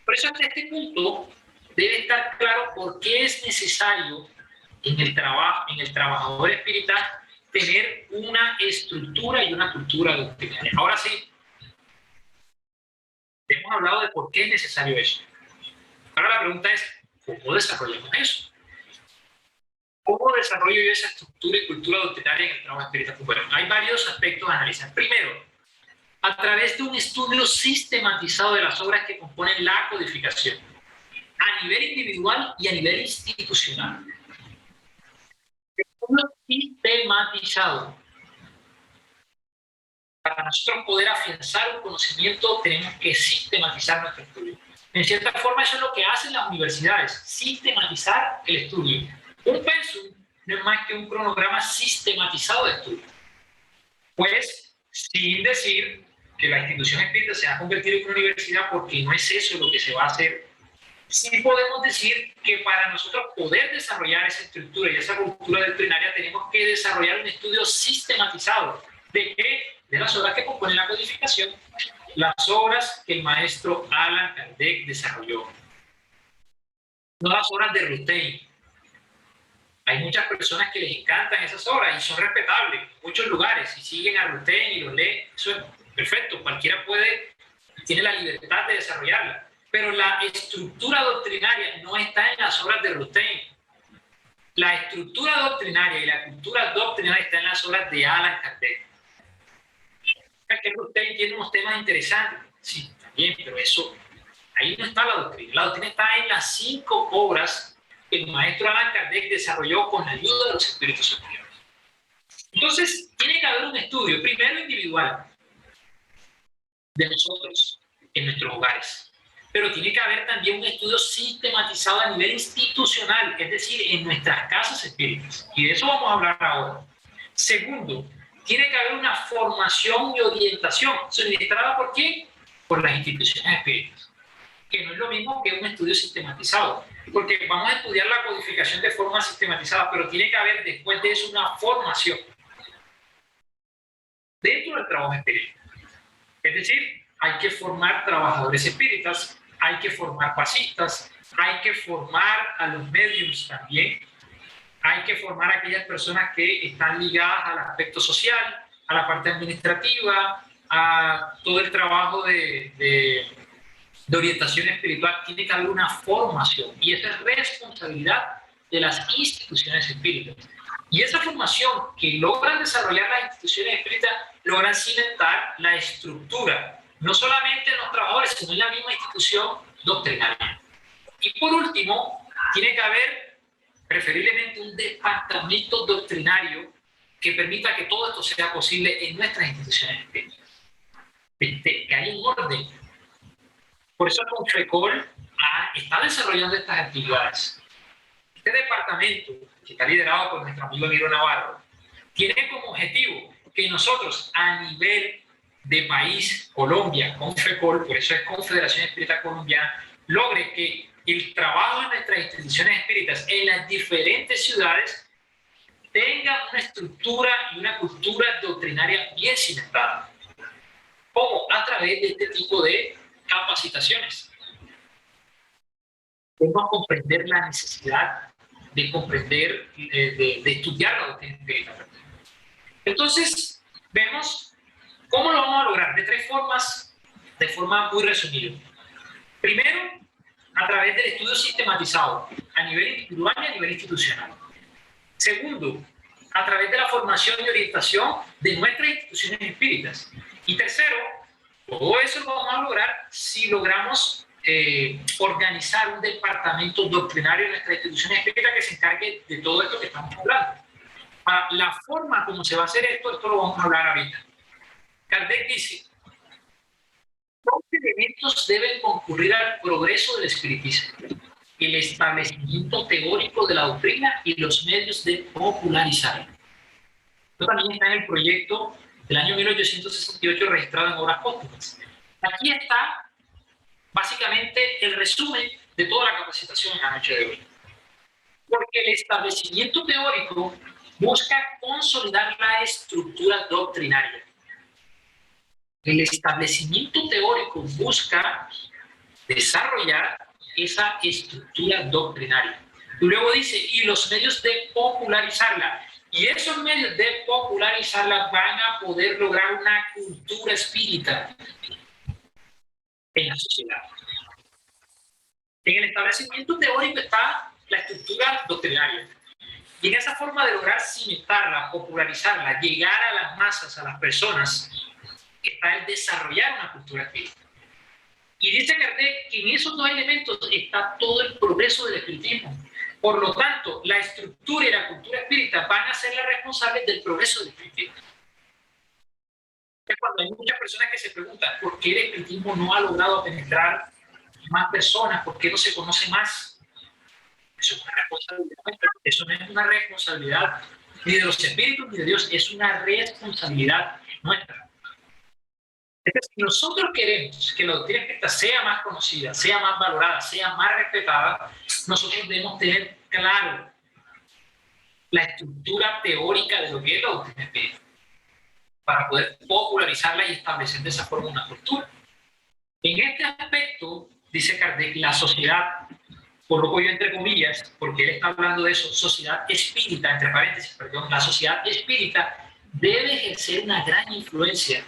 Por eso hasta este punto debe estar claro por qué es necesario en el trabajador espiritual tener una estructura y una cultura doctrinaria. Ahora sí, hemos hablado de por qué es necesario eso. Ahora la pregunta es, ¿cómo desarrollamos eso? ¿Cómo desarrollo yo esa estructura y cultura doctrinaria en el trabajo espiritual? Bueno, hay varios aspectos a analizar. Primero, a través de un estudio sistematizado de las obras que componen la codificación, a nivel individual y a nivel institucional. Estudio sistematizado. Para nosotros poder afianzar un conocimiento, tenemos que sistematizar nuestro estudio. En cierta forma, eso es lo que hacen las universidades, sistematizar el estudio. Un pensum no es más que un cronograma sistematizado de estudio. Pues, sin decir que la institución espírita se va a convertir en una universidad, porque no es eso lo que se va a hacer. Sí podemos decir que para nosotros poder desarrollar esa estructura y esa cultura doctrinaria, tenemos que desarrollar un estudio sistematizado. ¿De qué? De las obras que componen la codificación, las obras que el maestro Allan Kardec desarrolló. No las obras de Rustein. Hay muchas personas que les encantan esas obras y son respetables en muchos lugares y siguen a Rustein y los leen. Eso es perfecto, cualquiera tiene la libertad de desarrollarla. Pero la estructura doctrinaria no está en las obras de Rustein. La estructura doctrinaria y la cultura doctrinaria está en las obras de Allan Kardec. Que Rustein tiene unos temas interesantes, sí, también, pero eso, ahí no está la doctrina. La doctrina está en las 5 obras que el maestro Allan Kardec desarrolló con la ayuda de los espíritus superiores. Entonces, tiene que haber un estudio, primero individual, de nosotros, en nuestros hogares. Pero tiene que haber también un estudio sistematizado a nivel institucional, es decir, en nuestras casas espíritas. Y de eso vamos a hablar ahora. Segundo, tiene que haber una formación y orientación suministrada ¿por quién? Por las instituciones espíritas, que no es lo mismo que un estudio sistematizado, porque vamos a estudiar la codificación de forma sistematizada, pero tiene que haber después de eso una formación dentro del trabajo espírita. Es decir, hay que formar trabajadores espíritas, hay que formar pasistas, hay que formar a los mediums también, hay que formar a aquellas personas que están ligadas al aspecto social, a la parte administrativa, a todo el trabajo de orientación espiritual. Tiene que haber una formación y esa es responsabilidad de las instituciones espíritas. Y esa formación que logran desarrollar las instituciones espíritas logran cimentar la estructura, no solamente en los trabajadores, sino en la misma institución doctrinaria. Y por último, tiene que haber preferiblemente un departamento doctrinario que permita que todo esto sea posible en nuestras instituciones espíritas. Que haya un orden. Por eso Confecol está desarrollando estas actividades. Este departamento, que está liderado por nuestro amigo Emiro Navarro, tiene como objetivo que nosotros a nivel de país, Colombia, Confecol, por eso es Confederación Espírita Colombiana, logre que el trabajo en nuestras instituciones espíritas en las diferentes ciudades tenga una estructura y una cultura doctrinaria bien cimentada. ¿Cómo? A través de este tipo de capacitaciones. Debemos comprender la necesidad de comprender, de estudiar la doctrina espírita. Entonces, vemos ¿Cómo lo vamos a lograr? De tres formas, de forma muy resumida. Primero, a través del estudio sistematizado, a nivel individual y a nivel institucional. Segundo, a través de la formación y orientación de nuestras instituciones espíritas. Y tercero, todo eso lo vamos a lograr si logramos organizar un departamento doctrinario en nuestra institución espírita que se encargue de todo esto que estamos hablando. La forma como se va a hacer esto lo vamos a hablar ahorita. Kardec dice: dos elementos deben concurrir al progreso del espiritismo: el establecimiento teórico de la doctrina y los medios de popularizarla. Esto también está en el proyecto del año 1868 registrado en Obras Póstumas. Aquí está básicamente el resumen de toda la capacitación en la noche de hoy. Porque el establecimiento teórico busca consolidar la estructura doctrinaria. El establecimiento teórico busca desarrollar esa estructura doctrinaria. Y luego dice, y los medios de popularizarla. Y esos medios de popularizarla van a poder lograr una cultura espírita en la sociedad. En el establecimiento teórico está la estructura doctrinaria. Y en esa forma de lograr cimentarla, popularizarla, llegar a las masas, a las personas, está el desarrollar una cultura espírita. Y dice Kardec que en esos dos elementos está todo el progreso del espiritismo. Por lo tanto, la estructura y la cultura espírita van a ser las responsables del progreso del espiritismo. Es cuando hay muchas personas que se preguntan por qué el espiritismo no ha logrado penetrar más personas, por qué no se conoce más. Eso es una responsabilidad. Eso no es una responsabilidad ni de los espíritus ni de Dios, es una responsabilidad nuestra. Es decir, si nosotros queremos que la doctrina espírita sea más conocida, sea más valorada, sea más respetada, nosotros debemos tener claro la estructura teórica de lo que es la doctrina espírita, para poder popularizarla y establecer de esa forma una cultura. En este aspecto, dice Kardec, la sociedad, coloco yo entre comillas, porque él está hablando de eso, sociedad espírita, entre paréntesis, perdón, la sociedad espírita debe ejercer una gran influencia,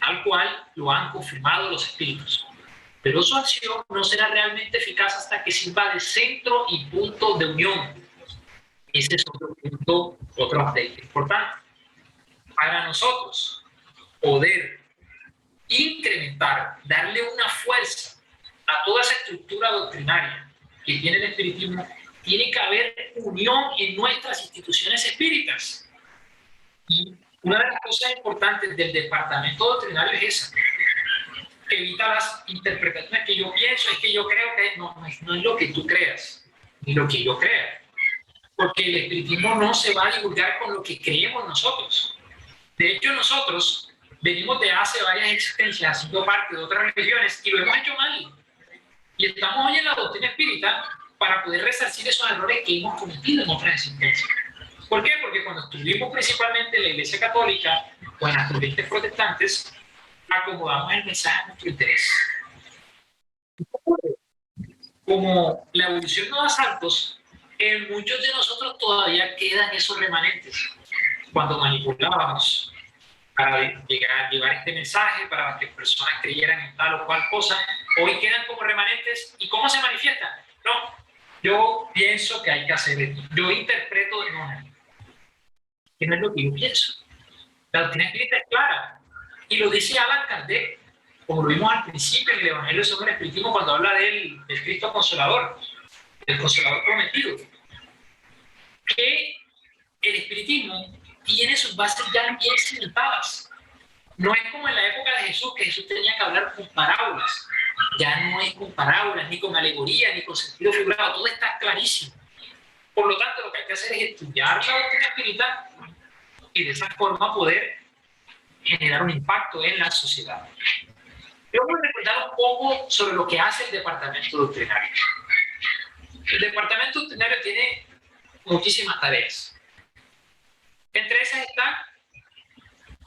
tal cual lo han confirmado los espíritus. Pero su acción no será realmente eficaz hasta que sirva de centro y punto de unión. Ese es otro punto, otro aspecto importante. Para nosotros poder incrementar, darle una fuerza a toda esa estructura doctrinaria que tiene el espiritismo, tiene que haber unión en nuestras instituciones espíritas. Y una de las cosas importantes del departamento doctrinario es esa, que evita las interpretaciones que yo pienso, es que yo creo que no es lo que tú creas, ni lo que yo crea. Porque el espiritismo no se va a divulgar con lo que creemos nosotros. De hecho, nosotros venimos de hace varias existencias haciendo parte de otras religiones y lo hemos hecho mal. Y estamos hoy en la doctrina espírita para poder resarcir esos errores que hemos cometido en otras existencias. ¿Por qué? Porque cuando estuvimos principalmente en la Iglesia Católica o en las corrientes protestantes, acomodamos el mensaje a nuestro interés. Como la evolución no da saltos, en muchos de nosotros todavía quedan esos remanentes. Cuando manipulábamos para llevar este mensaje, para que personas creyeran en tal o cual cosa, hoy quedan como remanentes. ¿Y cómo se manifiestan? No, yo pienso que hay que hacer esto. Yo interpreto de no, que no es lo que yo pienso. La doctrina espírita es clara. Y lo dice Allan Kardec, como lo vimos al principio en el Evangelio según el Espiritismo, cuando habla del Cristo Consolador, del Consolador prometido, que el Espiritismo tiene sus bases ya bien cimentadas. No es como en la época de Jesús, que Jesús tenía que hablar con parábolas. Ya no es con parábolas, ni con alegoría, ni con sentido figurado. Todo está clarísimo. Por lo tanto, lo que hay que hacer es estudiar la doctrina espírita y de esa forma poder generar un impacto en la sociedad. Yo voy a recordar un poco sobre lo que hace el departamento doctrinario. El departamento doctrinario tiene muchísimas tareas. Entre esas está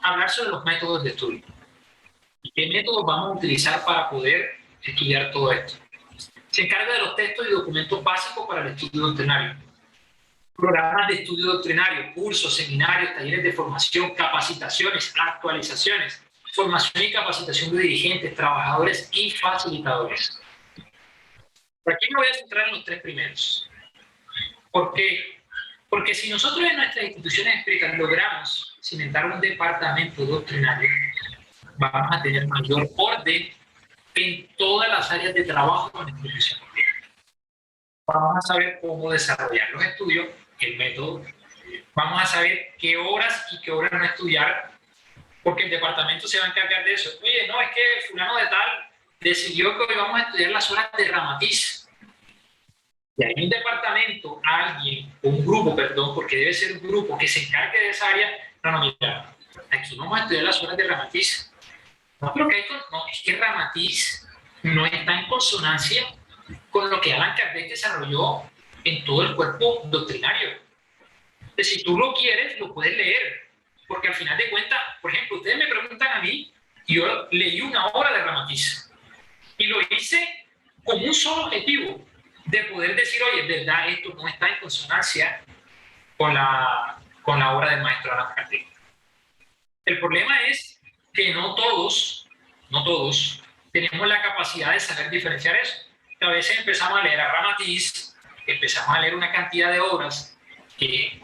hablar sobre los métodos de estudio. ¿Qué métodos vamos a utilizar para poder estudiar todo esto? Se encarga de los textos y documentos básicos para el estudio doctrinario. Programas de estudio doctrinario, cursos, seminarios, talleres de formación, capacitaciones, actualizaciones. formación y capacitación de dirigentes, trabajadores y facilitadores. Por aquí me voy a centrar en los tres primeros. ¿Por qué? Porque si nosotros en nuestras instituciones espíritas logramos cimentar un departamento doctrinario, vamos a tener mayor orden en todas las áreas de trabajo de la institución. Vamos a saber cómo desarrollar los estudios, el método. Vamos a saber qué horas y qué horas no estudiar, porque el departamento se va a encargar de eso. Oye, no, es que fulano de tal decidió que hoy vamos a estudiar las horas de Ramatiz. Y hay un departamento, alguien, un grupo, perdón, porque debe ser un grupo que se encargue de esa área. No, mira, aquí vamos a estudiar las horas de Ramatiz. No, pero no, es que Ramatiz no está en consonancia con lo que Allan Kardec desarrolló en todo el cuerpo doctrinario. Entonces, si tú lo quieres, lo puedes leer, porque al final de cuentas, por ejemplo, ustedes me preguntan a mí, y yo leí una obra de Ramatiz, y lo hice con un solo objetivo, de poder decir, oye, es verdad, esto no está en consonancia con la obra del maestro Allan Kardec. El problema es que no todos tenemos la capacidad de saber diferenciar eso. A veces empezamos a leer a Ramatiz, empezamos a leer una cantidad de obras que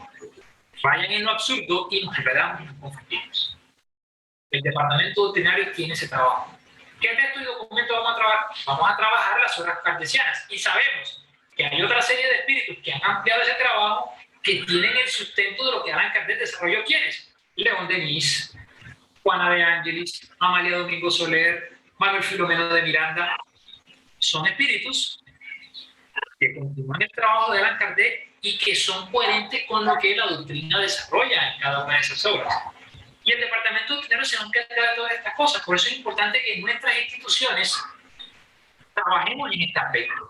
vayan en lo absurdo y nos enredamos y nos confundimos. El departamento doctrinario tiene ese trabajo. ¿Qué texto y documento vamos a trabajar? Vamos a trabajar las obras kardecianas y sabemos que hay otra serie de espíritus que han ampliado ese trabajo, que tienen el sustento de lo que Allan Kardec desarrolló. ¿Quiénes? León Denis, Juana de Ángelis, Amalia Domingo Soler, Manuel Filomeno de Miranda. Son espíritus que continúan el trabajo de Allan Kardec y que son coherentes con lo que la doctrina desarrolla en cada una de esas obras. Y el departamento doctrinario se va a encargar de todas estas cosas. Por eso es importante que en nuestras instituciones trabajemos en este aspecto.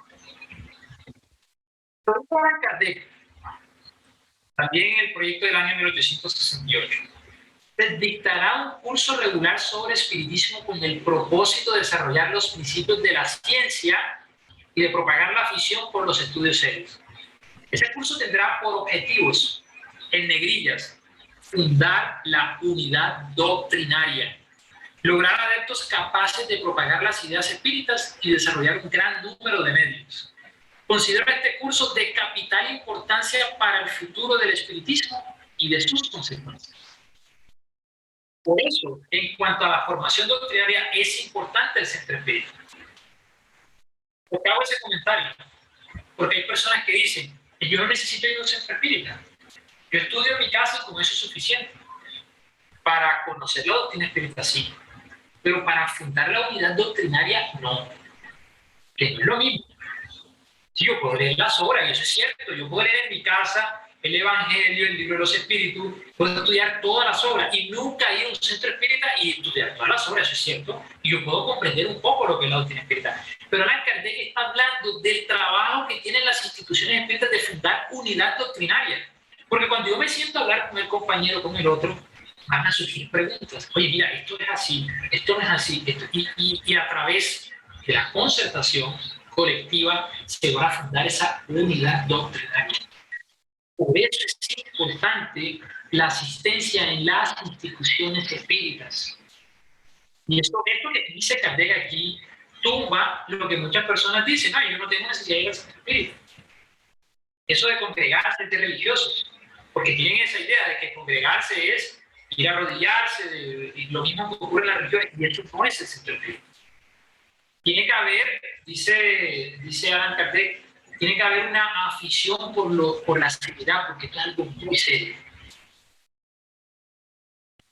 Allan Kardec, también en el proyecto del año 1868, dictará un curso regular sobre espiritismo con el propósito de desarrollar los principios de la ciencia y de propagar la afición por los estudios serios. Ese curso tendrá por objetivos, en negrillas, fundar la unidad doctrinaria, lograr adeptos capaces de propagar las ideas espíritas y desarrollar un gran número de medios. Considero este curso de capital importancia para el futuro del espiritismo y de sus consecuencias. Por eso, en cuanto a la formación doctrinaria, es importante el centro espírita. ¿Por qué hago ese comentario? Porque hay personas que dicen que yo no necesito ir a un centro espírita. Yo estudio en mi casa y con eso es suficiente. Para conocer la doctrina espírita, sí. Pero para fundar la unidad doctrinaria, no. Que no es lo mismo. Sí, yo puedo leer las obras, y eso es cierto. Yo puedo leer en mi casa el Evangelio, el libro de los Espíritus, puedo estudiar todas las obras y nunca ir a un centro espírita y estudiar todas las obras, eso es cierto. Y yo puedo comprender un poco lo que es la doctrina espírita. Pero Allan Kardec está hablando del trabajo que tienen las instituciones espíritas de fundar unidad doctrinaria. Porque cuando yo me siento a hablar con el compañero, con el otro, van a surgir preguntas. Oye, mira, esto es así, esto no es así. Y a través de la concertación colectiva se va a fundar esa unidad doctrinaria. Por eso es importante la asistencia en las instituciones espíritas. Y esto que dice Kardec aquí tumba lo que muchas personas dicen. Yo no tengo necesidad de ir al centro espírita. Eso de congregarse es de religiosos, porque tienen esa idea de que congregarse es ir a arrodillarse, y lo mismo que ocurre en las religiones, y eso no es el centro espírita. Tiene que haber, dice Allan Kardec, tiene que haber una afición por la seriedad, porque es algo muy serio.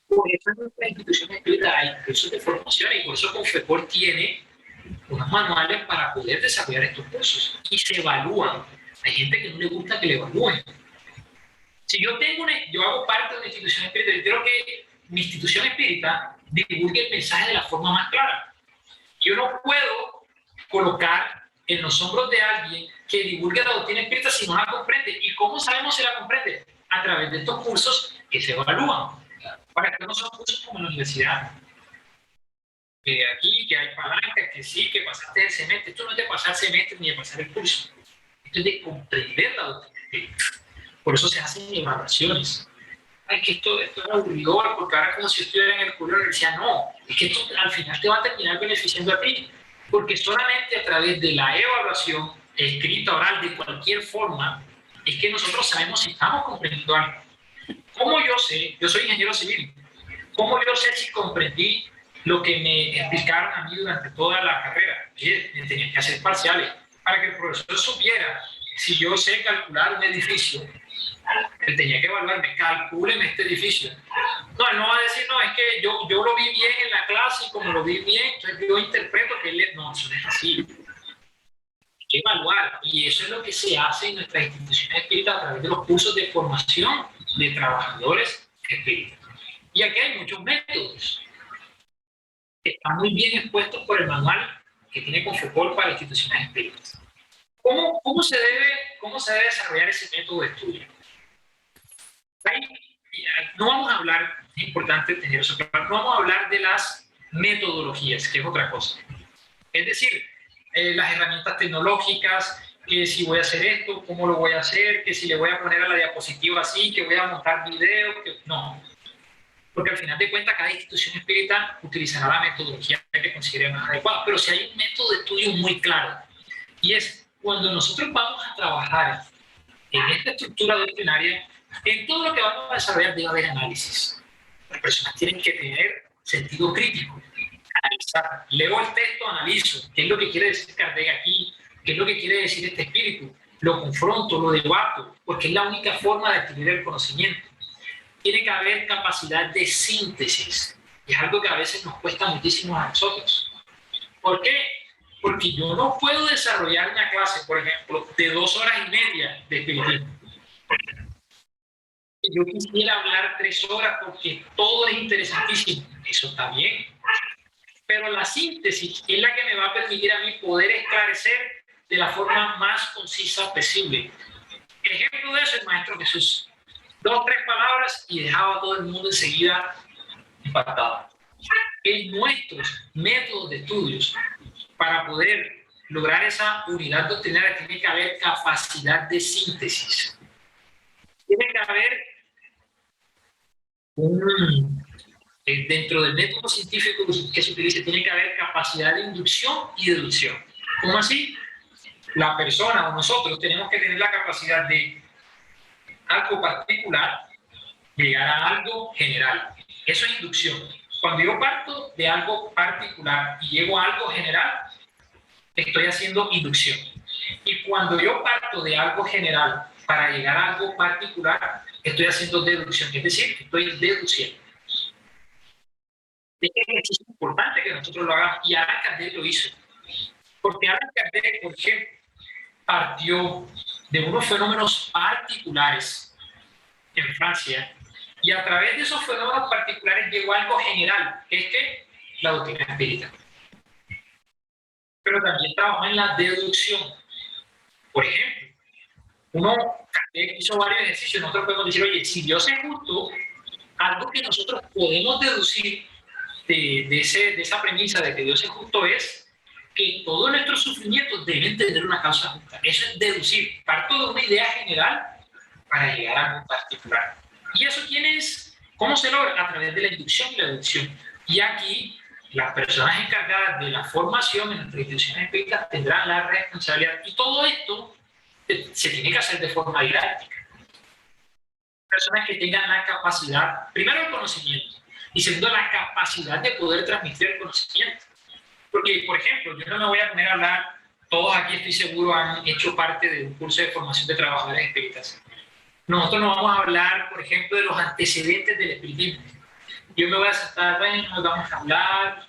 Por eso en nuestra institución espírita hay cursos de formación, y por eso Confecol tiene unos manuales para poder desarrollar estos cursos, y se evalúan. Hay gente que no le gusta que le evalúen. Si yo hago parte de una institución espírita, yo quiero que mi institución espírita divulgue el mensaje de la forma más clara. Yo no puedo colocar en los hombros de alguien que divulgue la doctrina espírita si no la comprende. ¿Y cómo sabemos si la comprende? A través de estos cursos que se evalúan. Para que no son cursos como en la universidad. Aquí, que hay palancas, que sí, que pasaste el semestre. Esto no es de pasar semestre ni de pasar el curso. Esto es de comprender la doctrina espírita. Por eso se hacen evaluaciones. ay, que esto es aburridor, porque ahora como si estuviera en el colegio de la universidad. No, es que esto al final te va a terminar beneficiando a ti, porque solamente a través de la evaluación, escrita, oral, de cualquier forma, es que nosotros sabemos si estamos comprendiendo algo. ¿Cómo yo sé? Yo soy ingeniero civil. ¿Cómo yo sé si comprendí lo que me explicaron a mí durante toda la carrera? Me tenía que hacer parciales para que el profesor supiera si yo sé calcular un edificio. Él tenía que evaluarme, calcúleme este edificio. No, él no va a decir, no, es que yo lo vi bien en la clase y como lo vi bien, entonces yo interpreto que él... No, eso no es así. Hay que evaluar, y eso es lo que se hace en nuestras instituciones espíritas a través de los cursos de formación de trabajadores espíritas. Y aquí hay muchos métodos que están muy bien expuestos por el manual que tiene Confecol para instituciones espíritas. ¿Cómo se debe desarrollar ese método de estudio? No vamos a hablar, es importante tener eso claro, no vamos a hablar de las metodologías, que es otra cosa. Es decir, las herramientas tecnológicas, que si voy a hacer esto, cómo lo voy a hacer, que si le voy a poner a la diapositiva así, que voy a montar videos, no. Porque al final de cuentas cada institución espírita utilizará la metodología que considere más adecuada, pero si hay un método de estudio muy claro, y es cuando nosotros vamos a trabajar en esta estructura doctrinaria, en todo lo que vamos a desarrollar debe haber análisis. Las personas tienen que tener sentido crítico, analizar. Leo el texto, analizo. ¿Qué es lo que quiere decir Kardec aquí? ¿Qué es lo que quiere decir este espíritu? Lo confronto, lo debato, porque es la única forma de adquirir el conocimiento. Tiene que haber capacidad de síntesis. Es algo que a veces nos cuesta muchísimo a nosotros. ¿Por qué? Porque yo no puedo desarrollar una clase, por ejemplo, de 2 horas y media de espiritismo. Yo quisiera hablar 3 horas porque todo es interesantísimo. Eso está bien. Pero la síntesis es la que me va a permitir a mí poder esclarecer de la forma más concisa posible. Ejemplo de eso es el Maestro Jesús. 2 o 3 palabras y dejaba a todo el mundo enseguida impactado. En nuestros métodos de estudios, para poder lograr esa unidad doctrinaria, tiene que haber capacidad de síntesis. Tiene que haber dentro del método científico que se utiliza, tiene que haber capacidad de inducción y deducción. ¿Cómo así? La persona o nosotros tenemos que tener la capacidad de algo particular llegar a algo general. Eso es inducción. Cuando yo parto de algo particular y llego a algo general, estoy haciendo inducción. Y cuando yo parto de algo general para llegar a algo particular, estoy haciendo deducción, es decir, estoy deduciendo. Es un ejercicio importante que nosotros lo hagamos, y Allan Kardec lo hizo. Porque Allan Kardec, por ejemplo, partió de unos fenómenos particulares en Francia, y a través de esos fenómenos particulares llegó a algo general, que es que la doctrina espírita. Pero también trabajó en la deducción. Por ejemplo, Kardec hizo varios ejercicios. Nosotros podemos decir, oye, si Dios es justo, algo que nosotros podemos deducir de esa premisa de que Dios es justo es que todos nuestros sufrimientos deben tener una causa justa. Eso es deducir. Parto de una idea general para llegar a algo particular. Y eso ¿cómo se logra? A través de la inducción y la deducción. Y aquí las personas encargadas de la formación en nuestras instituciones espíritas tendrán la responsabilidad. Y todo esto se tiene que hacer de forma didáctica. Personas que tengan la capacidad, primero el conocimiento, y segundo la capacidad de poder transmitir el conocimiento. Porque, por ejemplo, yo no me voy a poner a hablar, todos aquí estoy seguro han hecho parte de un curso de formación de trabajadores espíritas. Nosotros no vamos a hablar, por ejemplo, de los antecedentes del espiritismo. Yo me voy a sentar, bueno, vamos a hablar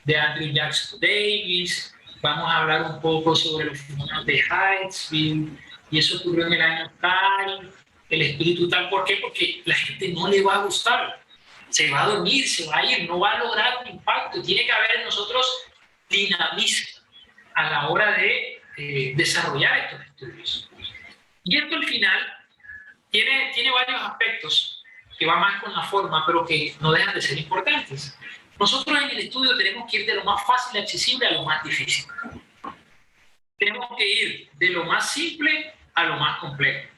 de Andrew Jackson Davis, vamos a hablar un poco sobre los fenómenos de Hightsville, y eso ocurrió en el año tal, el espíritu tal. ¿Por qué? Porque la gente no le va a gustar. Se va a dormir, se va a ir, no va a lograr un impacto. Tiene que haber en nosotros dinamismo a la hora de desarrollar estos estudios. Y esto al final tiene varios aspectos que va más con la forma, pero que no dejan de ser importantes. Nosotros en el estudio tenemos que ir de lo más fácil y accesible a lo más difícil. Tenemos que ir de lo más simple a lo más complejo.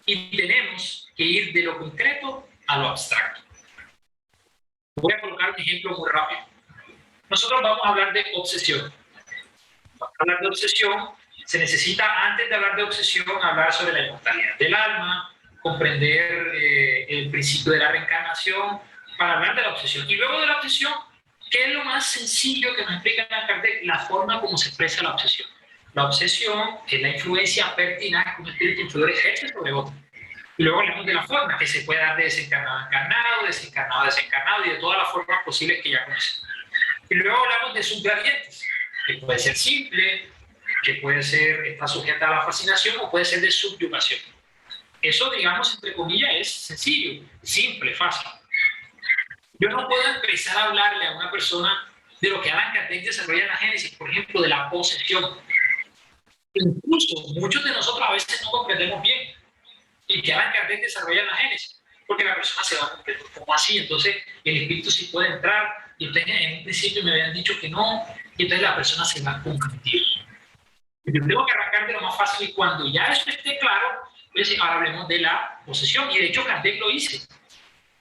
Y tenemos que ir de lo concreto a lo abstracto. Voy a colocar un ejemplo muy rápido. Nosotros vamos a hablar de obsesión. Para hablar de obsesión, se necesita, antes de hablar de obsesión, hablar sobre la inmortalidad del alma, comprender el principio de la reencarnación, para hablar de la obsesión. Y luego de la obsesión, ¿qué es lo más sencillo que nos explica Kardec? La forma como se expresa la obsesión. La obsesión es la influencia pertinaz que un espíritu inferior ejerce sobre otro. Y luego hablamos de la forma, que se puede dar de desencarnado a encarnado, desencarnado a desencarnado, y de todas las formas posibles que ya conocemos. Y luego hablamos de sus gradientes, que puede ser simple, que puede ser, está sujeta a la fascinación, o puede ser de subyugación. Eso, digamos, entre comillas, es sencillo, simple, fácil. Yo no puedo empezar a hablarle a una persona de lo que Allan Kardec desarrolla en la Génesis, por ejemplo, de la posesión. Incluso muchos de nosotros a veces no comprendemos bien y que Allan Kardec desarrolla en la Génesis, porque la persona se va a comprender como así, entonces el espíritu sí puede entrar, y entonces en un principio me habían dicho que no, y entonces la persona se va a confundir. Yo tengo que arrancar de lo más fácil, y cuando ya eso esté claro, pues ahora hablemos de la posesión, y de hecho Kardec lo hizo.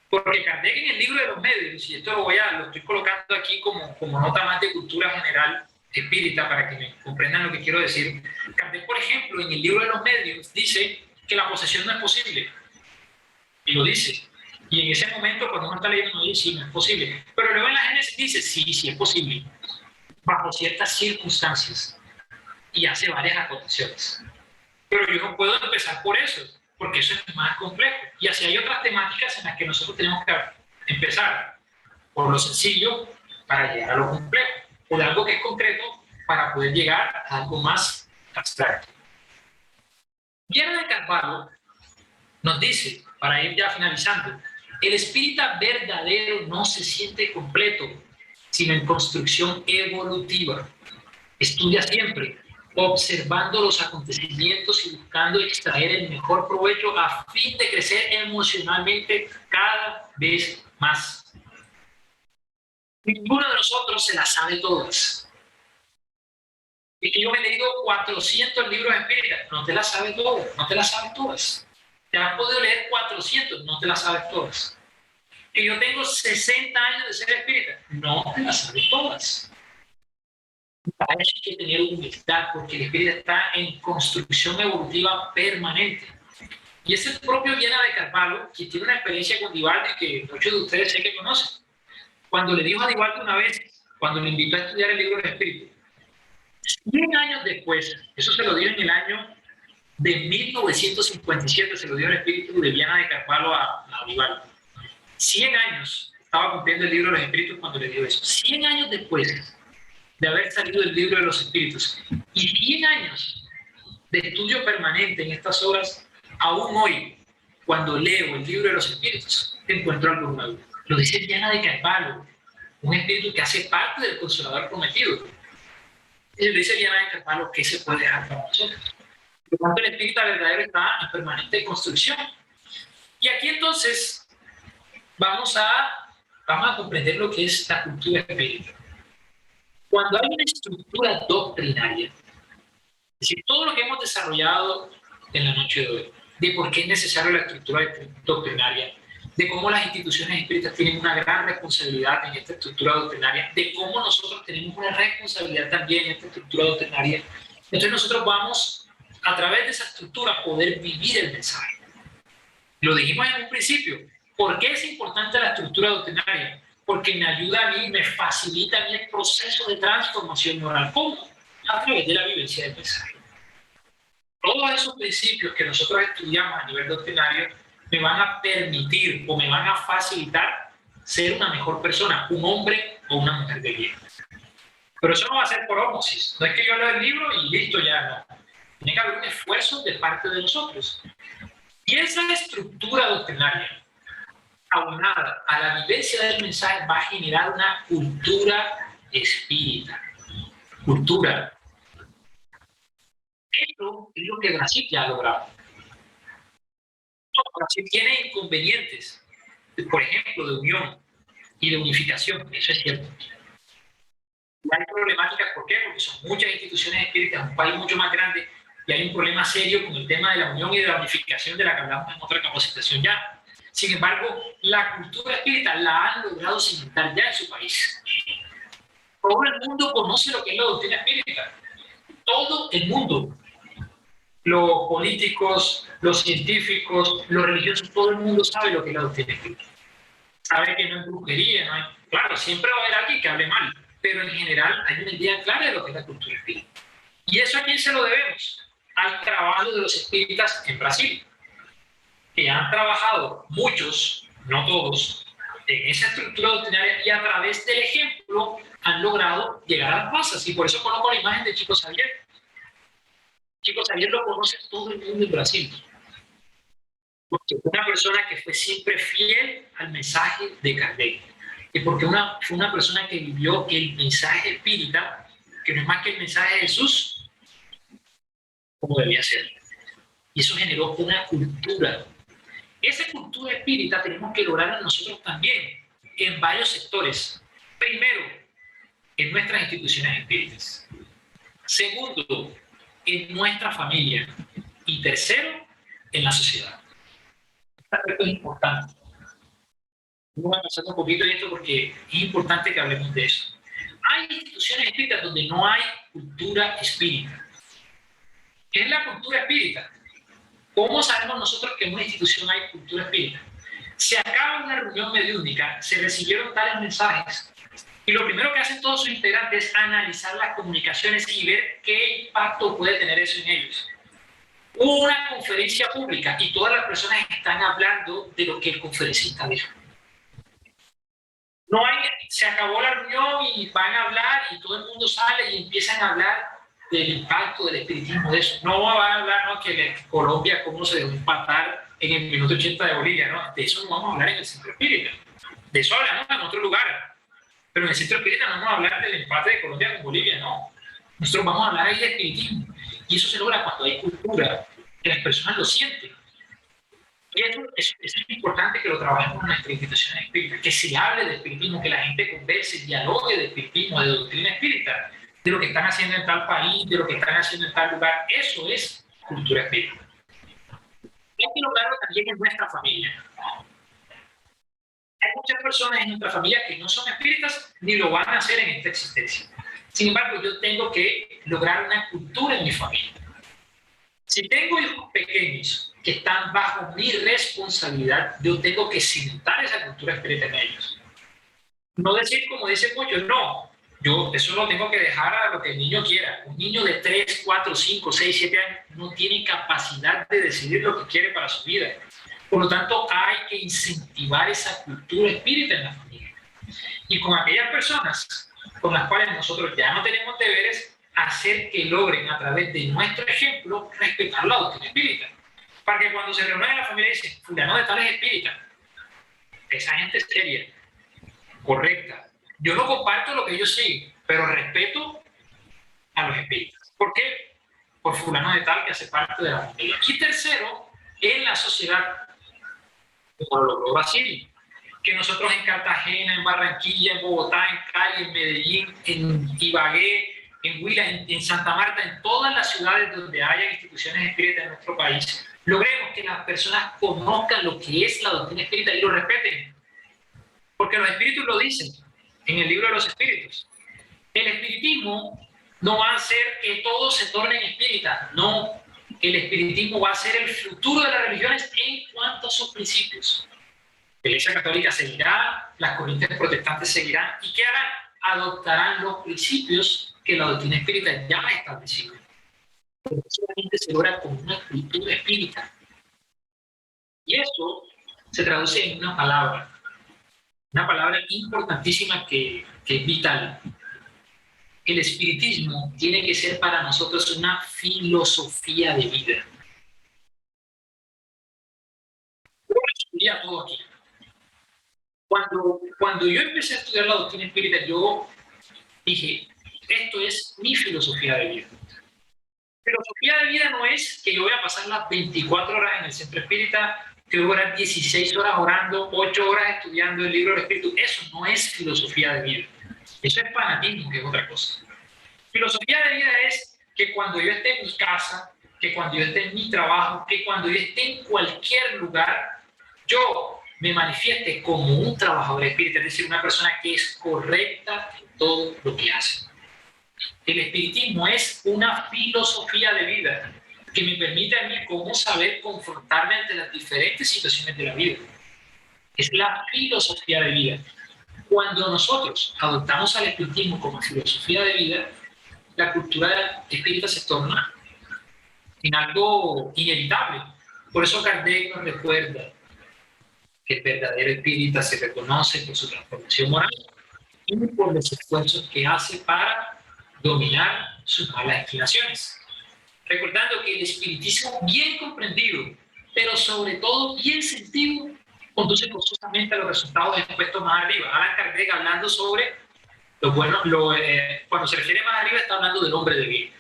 Porque Kardec en el libro de los medios, y esto lo estoy colocando aquí como nota más de cultura general espírita para que me comprendan lo que quiero decir. Kardec, por ejemplo, en el libro de los medios dice que la posesión no es posible. Y lo dice. Y en ese momento, cuando uno está leyendo, no dice, sí, no es posible. Pero luego en la Génesis dice, sí, sí es posible. Bajo ciertas circunstancias. Y hace varias acotaciones. Pero yo no puedo empezar por eso, porque eso es más complejo. Y así hay otras temáticas en las que nosotros tenemos que empezar por lo sencillo para llegar a lo complejo, o de algo que es concreto para poder llegar a algo más abstracto. Viana de Carvalho nos dice, para ir ya finalizando, el espírita verdadero no se siente completo, sino en construcción evolutiva. Estudia siempre, observando los acontecimientos y buscando extraer el mejor provecho a fin de crecer emocionalmente cada vez más. Ninguno de nosotros se las sabe todas. Y que yo me he leído 400 libros espíritas, no te las sabes todas, no te las sabes todas. Te has podido leer 400, no te las sabes todas. Que yo tengo 60 años de ser espírita, no te las sabes todas. Para eso hay que tener humildad, porque el espíritu está en construcción evolutiva permanente. Y es el propio Viana de Carvalho, que tiene una experiencia con Divaldi que muchos de ustedes sé que conocen. Cuando le dijo a Divaldi una vez, cuando le invitó a estudiar el libro del espíritu, 100 años después, eso se lo dio en el año de 1957, se lo dio el espíritu de Viana de Carvalho a Divaldi. 100 años estaba cumpliendo el libro de los espíritus cuando le dio eso. 100 años después de haber salido del libro de los espíritus y 100 años de estudio permanente en estas obras, aún hoy, cuando leo el libro de los espíritus, encuentro algo nuevo. Lo dice Viana de Carvalho, un espíritu que hace parte del Consolador Prometido. Y lo dice Viana de Carvalho, que se puede dejar para nosotros. Por lo tanto, el espíritu verdadero está en permanente construcción. Y aquí entonces vamos a comprender lo que es la cultura espírita. Cuando hay una estructura doctrinaria, es decir, todo lo que hemos desarrollado en la noche de hoy, de por qué es necesaria la estructura doctrinaria, de cómo las instituciones espíritas tienen una gran responsabilidad en esta estructura doctrinaria, de cómo nosotros tenemos una responsabilidad también en esta estructura doctrinaria, entonces nosotros vamos, a través de esa estructura, a poder vivir el mensaje. Lo dijimos en un principio. ¿Por qué es importante la estructura doctrinaria? Porque me ayuda a mí, me facilita a mí el proceso de transformación moral. ¿Cómo? A través de la vivencia del mensaje. Todos esos principios que nosotros estudiamos a nivel doctrinario me van a permitir o me van a facilitar ser una mejor persona, un hombre o una mujer de bien. Pero eso no va a ser por ósmosis. No es que yo leo el libro y listo, ya no. Tiene que haber un esfuerzo de parte de nosotros. Y esa estructura doctrinaria, aunada a la vivencia del mensaje, va a generar una cultura espírita. Cultura. Esto es lo que Brasil ya ha logrado. Brasil tiene inconvenientes, por ejemplo, de unión y de unificación, eso es cierto. Hay problemáticas, ¿por qué? Porque son muchas instituciones espíritas, un país mucho más grande, y hay un problema serio con el tema de la unión y de la unificación de la que hablamos en otra capacitación ya. Sin embargo, la cultura espírita la han logrado cimentar ya en su país. Todo el mundo conoce lo que es la doctrina espírita. Todo el mundo. Los políticos, los científicos, los religiosos, todo el mundo sabe lo que es la doctrina espírita. Sabe que no es brujería, no hay... Claro, siempre va a haber alguien que hable mal, pero en general hay una idea clara de lo que es la cultura espírita. ¿Y eso a quién se lo debemos? Al trabajo de los espíritas en Brasil, que han trabajado muchos, no todos, en esa estructura doctrinaria y a través del ejemplo han logrado llegar a las masas. Y por eso coloco la imagen de Chico Xavier. Chico Xavier lo conoce todo el mundo en Brasil. Porque fue una persona que fue siempre fiel al mensaje de Kardec. Y porque fue una persona que vivió el mensaje espírita, que no es más que el mensaje de Jesús, como debía ser. Y eso generó una cultura. Esa cultura espírita tenemos que lograrla nosotros también, en varios sectores. Primero, en nuestras instituciones espíritas. Segundo, en nuestra familia. Y tercero, en la sociedad. Este aspecto es importante. Vamos a pasar un poquito de esto porque es importante que hablemos de eso. Hay instituciones espíritas donde no hay cultura espírita. ¿Qué es la cultura espírita? ¿Cómo sabemos nosotros que en una institución hay cultura espírita? Se acaba una reunión mediúnica, se recibieron tales mensajes, y lo primero que hacen todos sus integrantes es analizar las comunicaciones y ver qué impacto puede tener eso en ellos. Hubo una conferencia pública y todas las personas están hablando de lo que el conferencista dijo. No hay, se acabó la reunión y van a hablar y todo el mundo sale y empiezan a hablar del impacto del espiritismo de eso. No van a hablar, ¿no?, que Colombia cómo se dejó empatar en el minuto 80 de Bolivia, ¿no? De eso no vamos a hablar en el centro espírita. De eso hablamos en otro lugar. Pero en el centro espírita no vamos a hablar del empate de Colombia con Bolivia, no. Nosotros vamos a hablar ahí de espiritismo. Y eso se logra cuando hay cultura, que las personas lo sienten. Y eso es importante que lo trabajemos en nuestras instituciones espíritas, que se hable de espiritismo, que la gente converse, dialogue de espiritismo, de doctrina espírita, de lo que están haciendo en tal país, de lo que están haciendo en tal lugar. Eso es cultura espírita. Hay que lograrlo también en nuestra familia. Hay muchas personas en nuestra familia que no son espíritas ni lo van a hacer en esta existencia. Sin embargo, yo tengo que lograr una cultura en mi familia. Si tengo hijos pequeños que están bajo mi responsabilidad, yo tengo que cimentar esa cultura espírita en ellos. No decir como dicen muchos, no, yo eso lo tengo que dejar a lo que el niño quiera. Un niño de 3, 4, 5, 6, 7 años no tiene capacidad de decidir lo que quiere para su vida. Por lo tanto, hay que incentivar esa cultura espírita en la familia. Y con aquellas personas con las cuales nosotros ya no tenemos deberes, hacer que logren a través de nuestro ejemplo respetar la doctrina espírita. Para que cuando se reúnan en la familia dicen, fulano de tal es espírita. Esa gente es seria, correcta. Yo no comparto lo que ellos siguen, pero respeto a los espíritas. ¿Por qué? Por fulano de tal que hace parte de la familia. Y tercero, en la sociedad, como lo logró Brasil, que nosotros en Cartagena, en Barranquilla, en Bogotá, en Cali, en Medellín, en Ibagué, en Huila, en Santa Marta, en todas las ciudades donde haya instituciones espíritas en nuestro país, logremos que las personas conozcan lo que es la doctrina espírita y lo respeten. Porque los espíritus lo dicen en el libro de los espíritus. El espiritismo no va a hacer que todos se tornen espíritas, no. El espiritismo va a ser el futuro de las religiones en cuanto a sus principios. La Iglesia Católica seguirá, las corrientes protestantes seguirán, ¿y qué harán? Adoptarán los principios que la doctrina espírita ya ha establecido. Pero solamente se logra con una cultura espírita. Y eso se traduce en una palabra importantísima que es vital. El espiritismo tiene que ser para nosotros una filosofía de vida. Yo resumiría todo aquí. Cuando yo empecé a estudiar la doctrina espírita, yo dije, esto es mi filosofía de vida. Filosofía de vida no es que yo voy a pasar las 24 horas en el centro espírita, que voy a orar 16 horas orando, 8 horas estudiando el libro del espíritu. Eso no es filosofía de vida. Eso es fanatismo, que es otra cosa. Filosofía de vida es que cuando yo esté en mi casa, que cuando yo esté en mi trabajo, que cuando yo esté en cualquier lugar, yo me manifieste como un trabajador espírita, es decir, una persona que es correcta en todo lo que hace. El espiritismo es una filosofía de vida que me permite a mí cómo saber confrontarme ante las diferentes situaciones de la vida. Es la filosofía de vida. Cuando nosotros adoptamos al espiritismo como filosofía de vida, la cultura espírita se torna en algo inevitable. Por eso Kardec nos recuerda que el verdadero espírita se reconoce por su transformación moral y por los esfuerzos que hace para dominar sus malas inclinaciones. Recordando que el espiritismo bien comprendido, pero sobre todo bien sentido, conduce forzosamente a los resultados expuestos más arriba. Allan Kardec, hablando sobre lo bueno, cuando se refiere más arriba, está hablando del hombre de bien.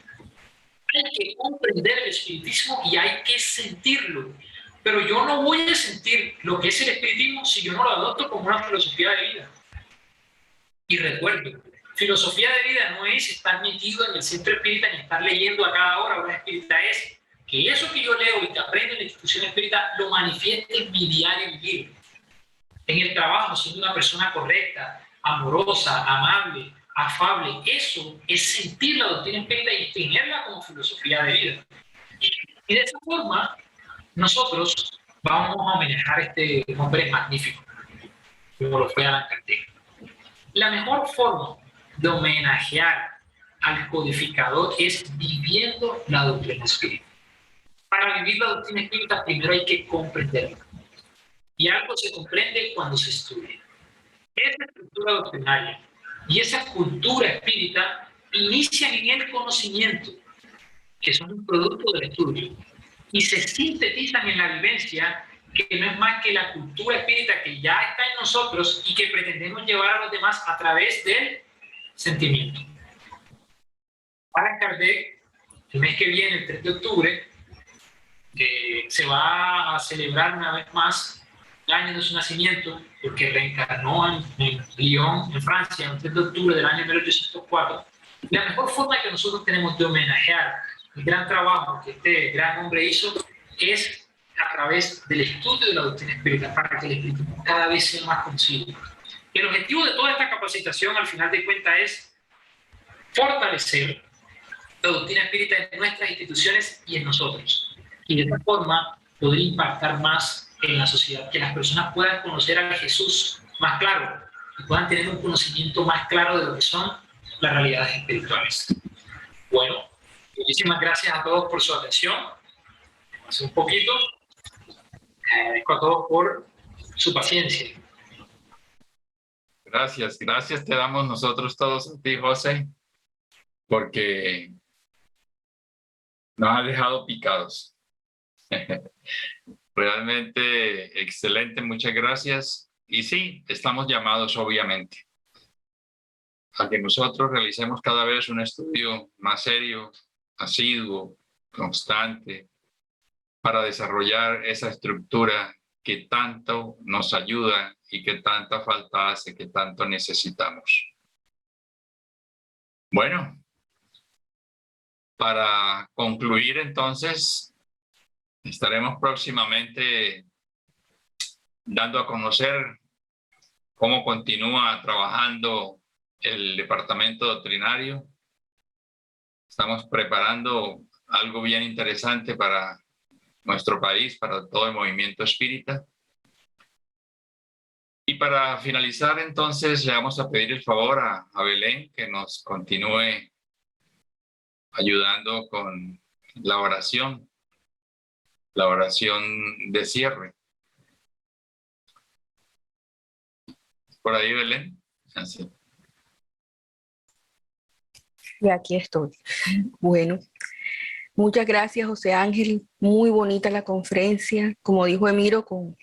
Hay que comprender el espiritismo y hay que sentirlo. Pero yo no voy a sentir lo que es el espiritismo si yo no lo adopto como una filosofía de vida. Y recuerdo, filosofía de vida no es estar metido en el centro espírita ni estar leyendo a cada hora una espírita, es que eso que yo leo y que aprendo en la institución espírita lo manifieste en mi diario vivir. En el trabajo, siendo una persona correcta, amorosa, amable, afable. Eso es sentir la doctrina espírita y tenerla como filosofía de vida. Y de esa forma, nosotros vamos a homenajear a este hombre magnífico, como lo fue Allan Kardec. La mejor forma de homenajear al codificador es viviendo la doctrina espírita. Para vivir la doctrina espírita, primero hay que comprenderla. Y algo se comprende cuando se estudia. Esa estructura doctrinaria y esa cultura espírita inician en el conocimiento, que son un producto del estudio, y se sintetizan en la vivencia, que no es más que la cultura espírita que ya está en nosotros y que pretendemos llevar a los demás a través del sentimiento. Para Kardec, el mes que viene, el 3 de octubre, se va a celebrar una vez más el año de su nacimiento, porque reencarnó en Lyon, en Francia, el 3 de octubre del año 1804. La mejor forma que nosotros tenemos de homenajear el gran trabajo que este gran hombre hizo es a través del estudio de la doctrina espírita, para que el espiritismo cada vez sea más conocido. El objetivo de toda esta capacitación, al final de cuentas, es fortalecer la doctrina espírita en nuestras instituciones y en nosotros. Y de esta forma poder impactar más en la sociedad, que las personas puedan conocer a Jesús más claro y puedan tener un conocimiento más claro de lo que son las realidades espirituales. Bueno, muchísimas gracias a todos por su atención. Hace un poquito. Agradezco a todos por su paciencia. Gracias te damos nosotros todos a ti, José, porque nos has dejado picados. Realmente excelente, muchas gracias. Y sí, estamos llamados obviamente a que nosotros realicemos cada vez un estudio más serio, asiduo, constante, para desarrollar esa estructura que tanto nos ayuda y que tanta falta hace, que tanto necesitamos. Bueno, para concluir entonces, estaremos próximamente dando a conocer cómo continúa trabajando el departamento doctrinario. Estamos preparando algo bien interesante para nuestro país, para todo el movimiento espírita. Y para finalizar, entonces, le vamos a pedir el favor a Belén que nos continúe ayudando con la oración de cierre. ¿Por ahí, Belén? Así. Y aquí estoy. Bueno, muchas gracias, José Ángel. Muy bonita la conferencia. Como dijo Emiro, con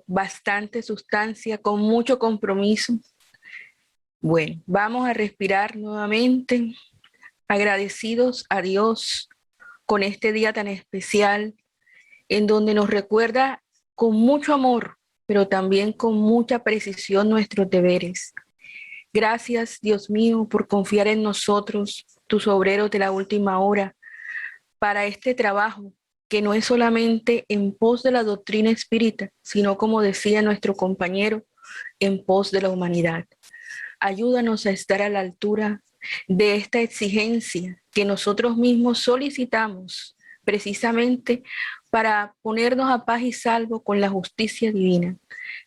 bastante sustancia, con mucho compromiso. Bueno, vamos a respirar nuevamente, agradecidos a Dios con este día tan especial, en donde nos recuerda con mucho amor, pero también con mucha precisión nuestros deberes. Gracias, Dios mío, por confiar en nosotros, tus obreros de la última hora, para este trabajo que no es solamente en pos de la doctrina espírita, sino como decía nuestro compañero, en pos de la humanidad. Ayúdanos a estar a la altura de esta exigencia que nosotros mismos solicitamos precisamente para ponernos a paz y salvo con la justicia divina.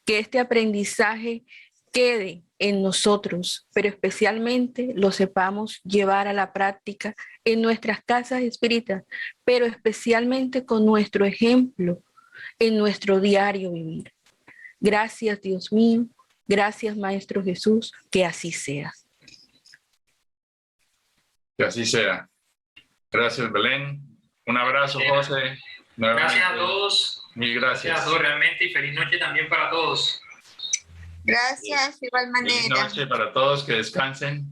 Que este aprendizaje quede en nosotros, pero especialmente lo sepamos llevar a la práctica en nuestras casas espíritas, pero especialmente con nuestro ejemplo en nuestro diario vivir. Gracias, Dios mío. Gracias, Maestro Jesús. Que así sea. Que así sea. Gracias, Belén. Un abrazo, José. Gracias a todos. Mil gracias. Gracias a todos realmente y feliz noche también para todos. Gracias, de igual manera. Feliz noche para todos, que descansen.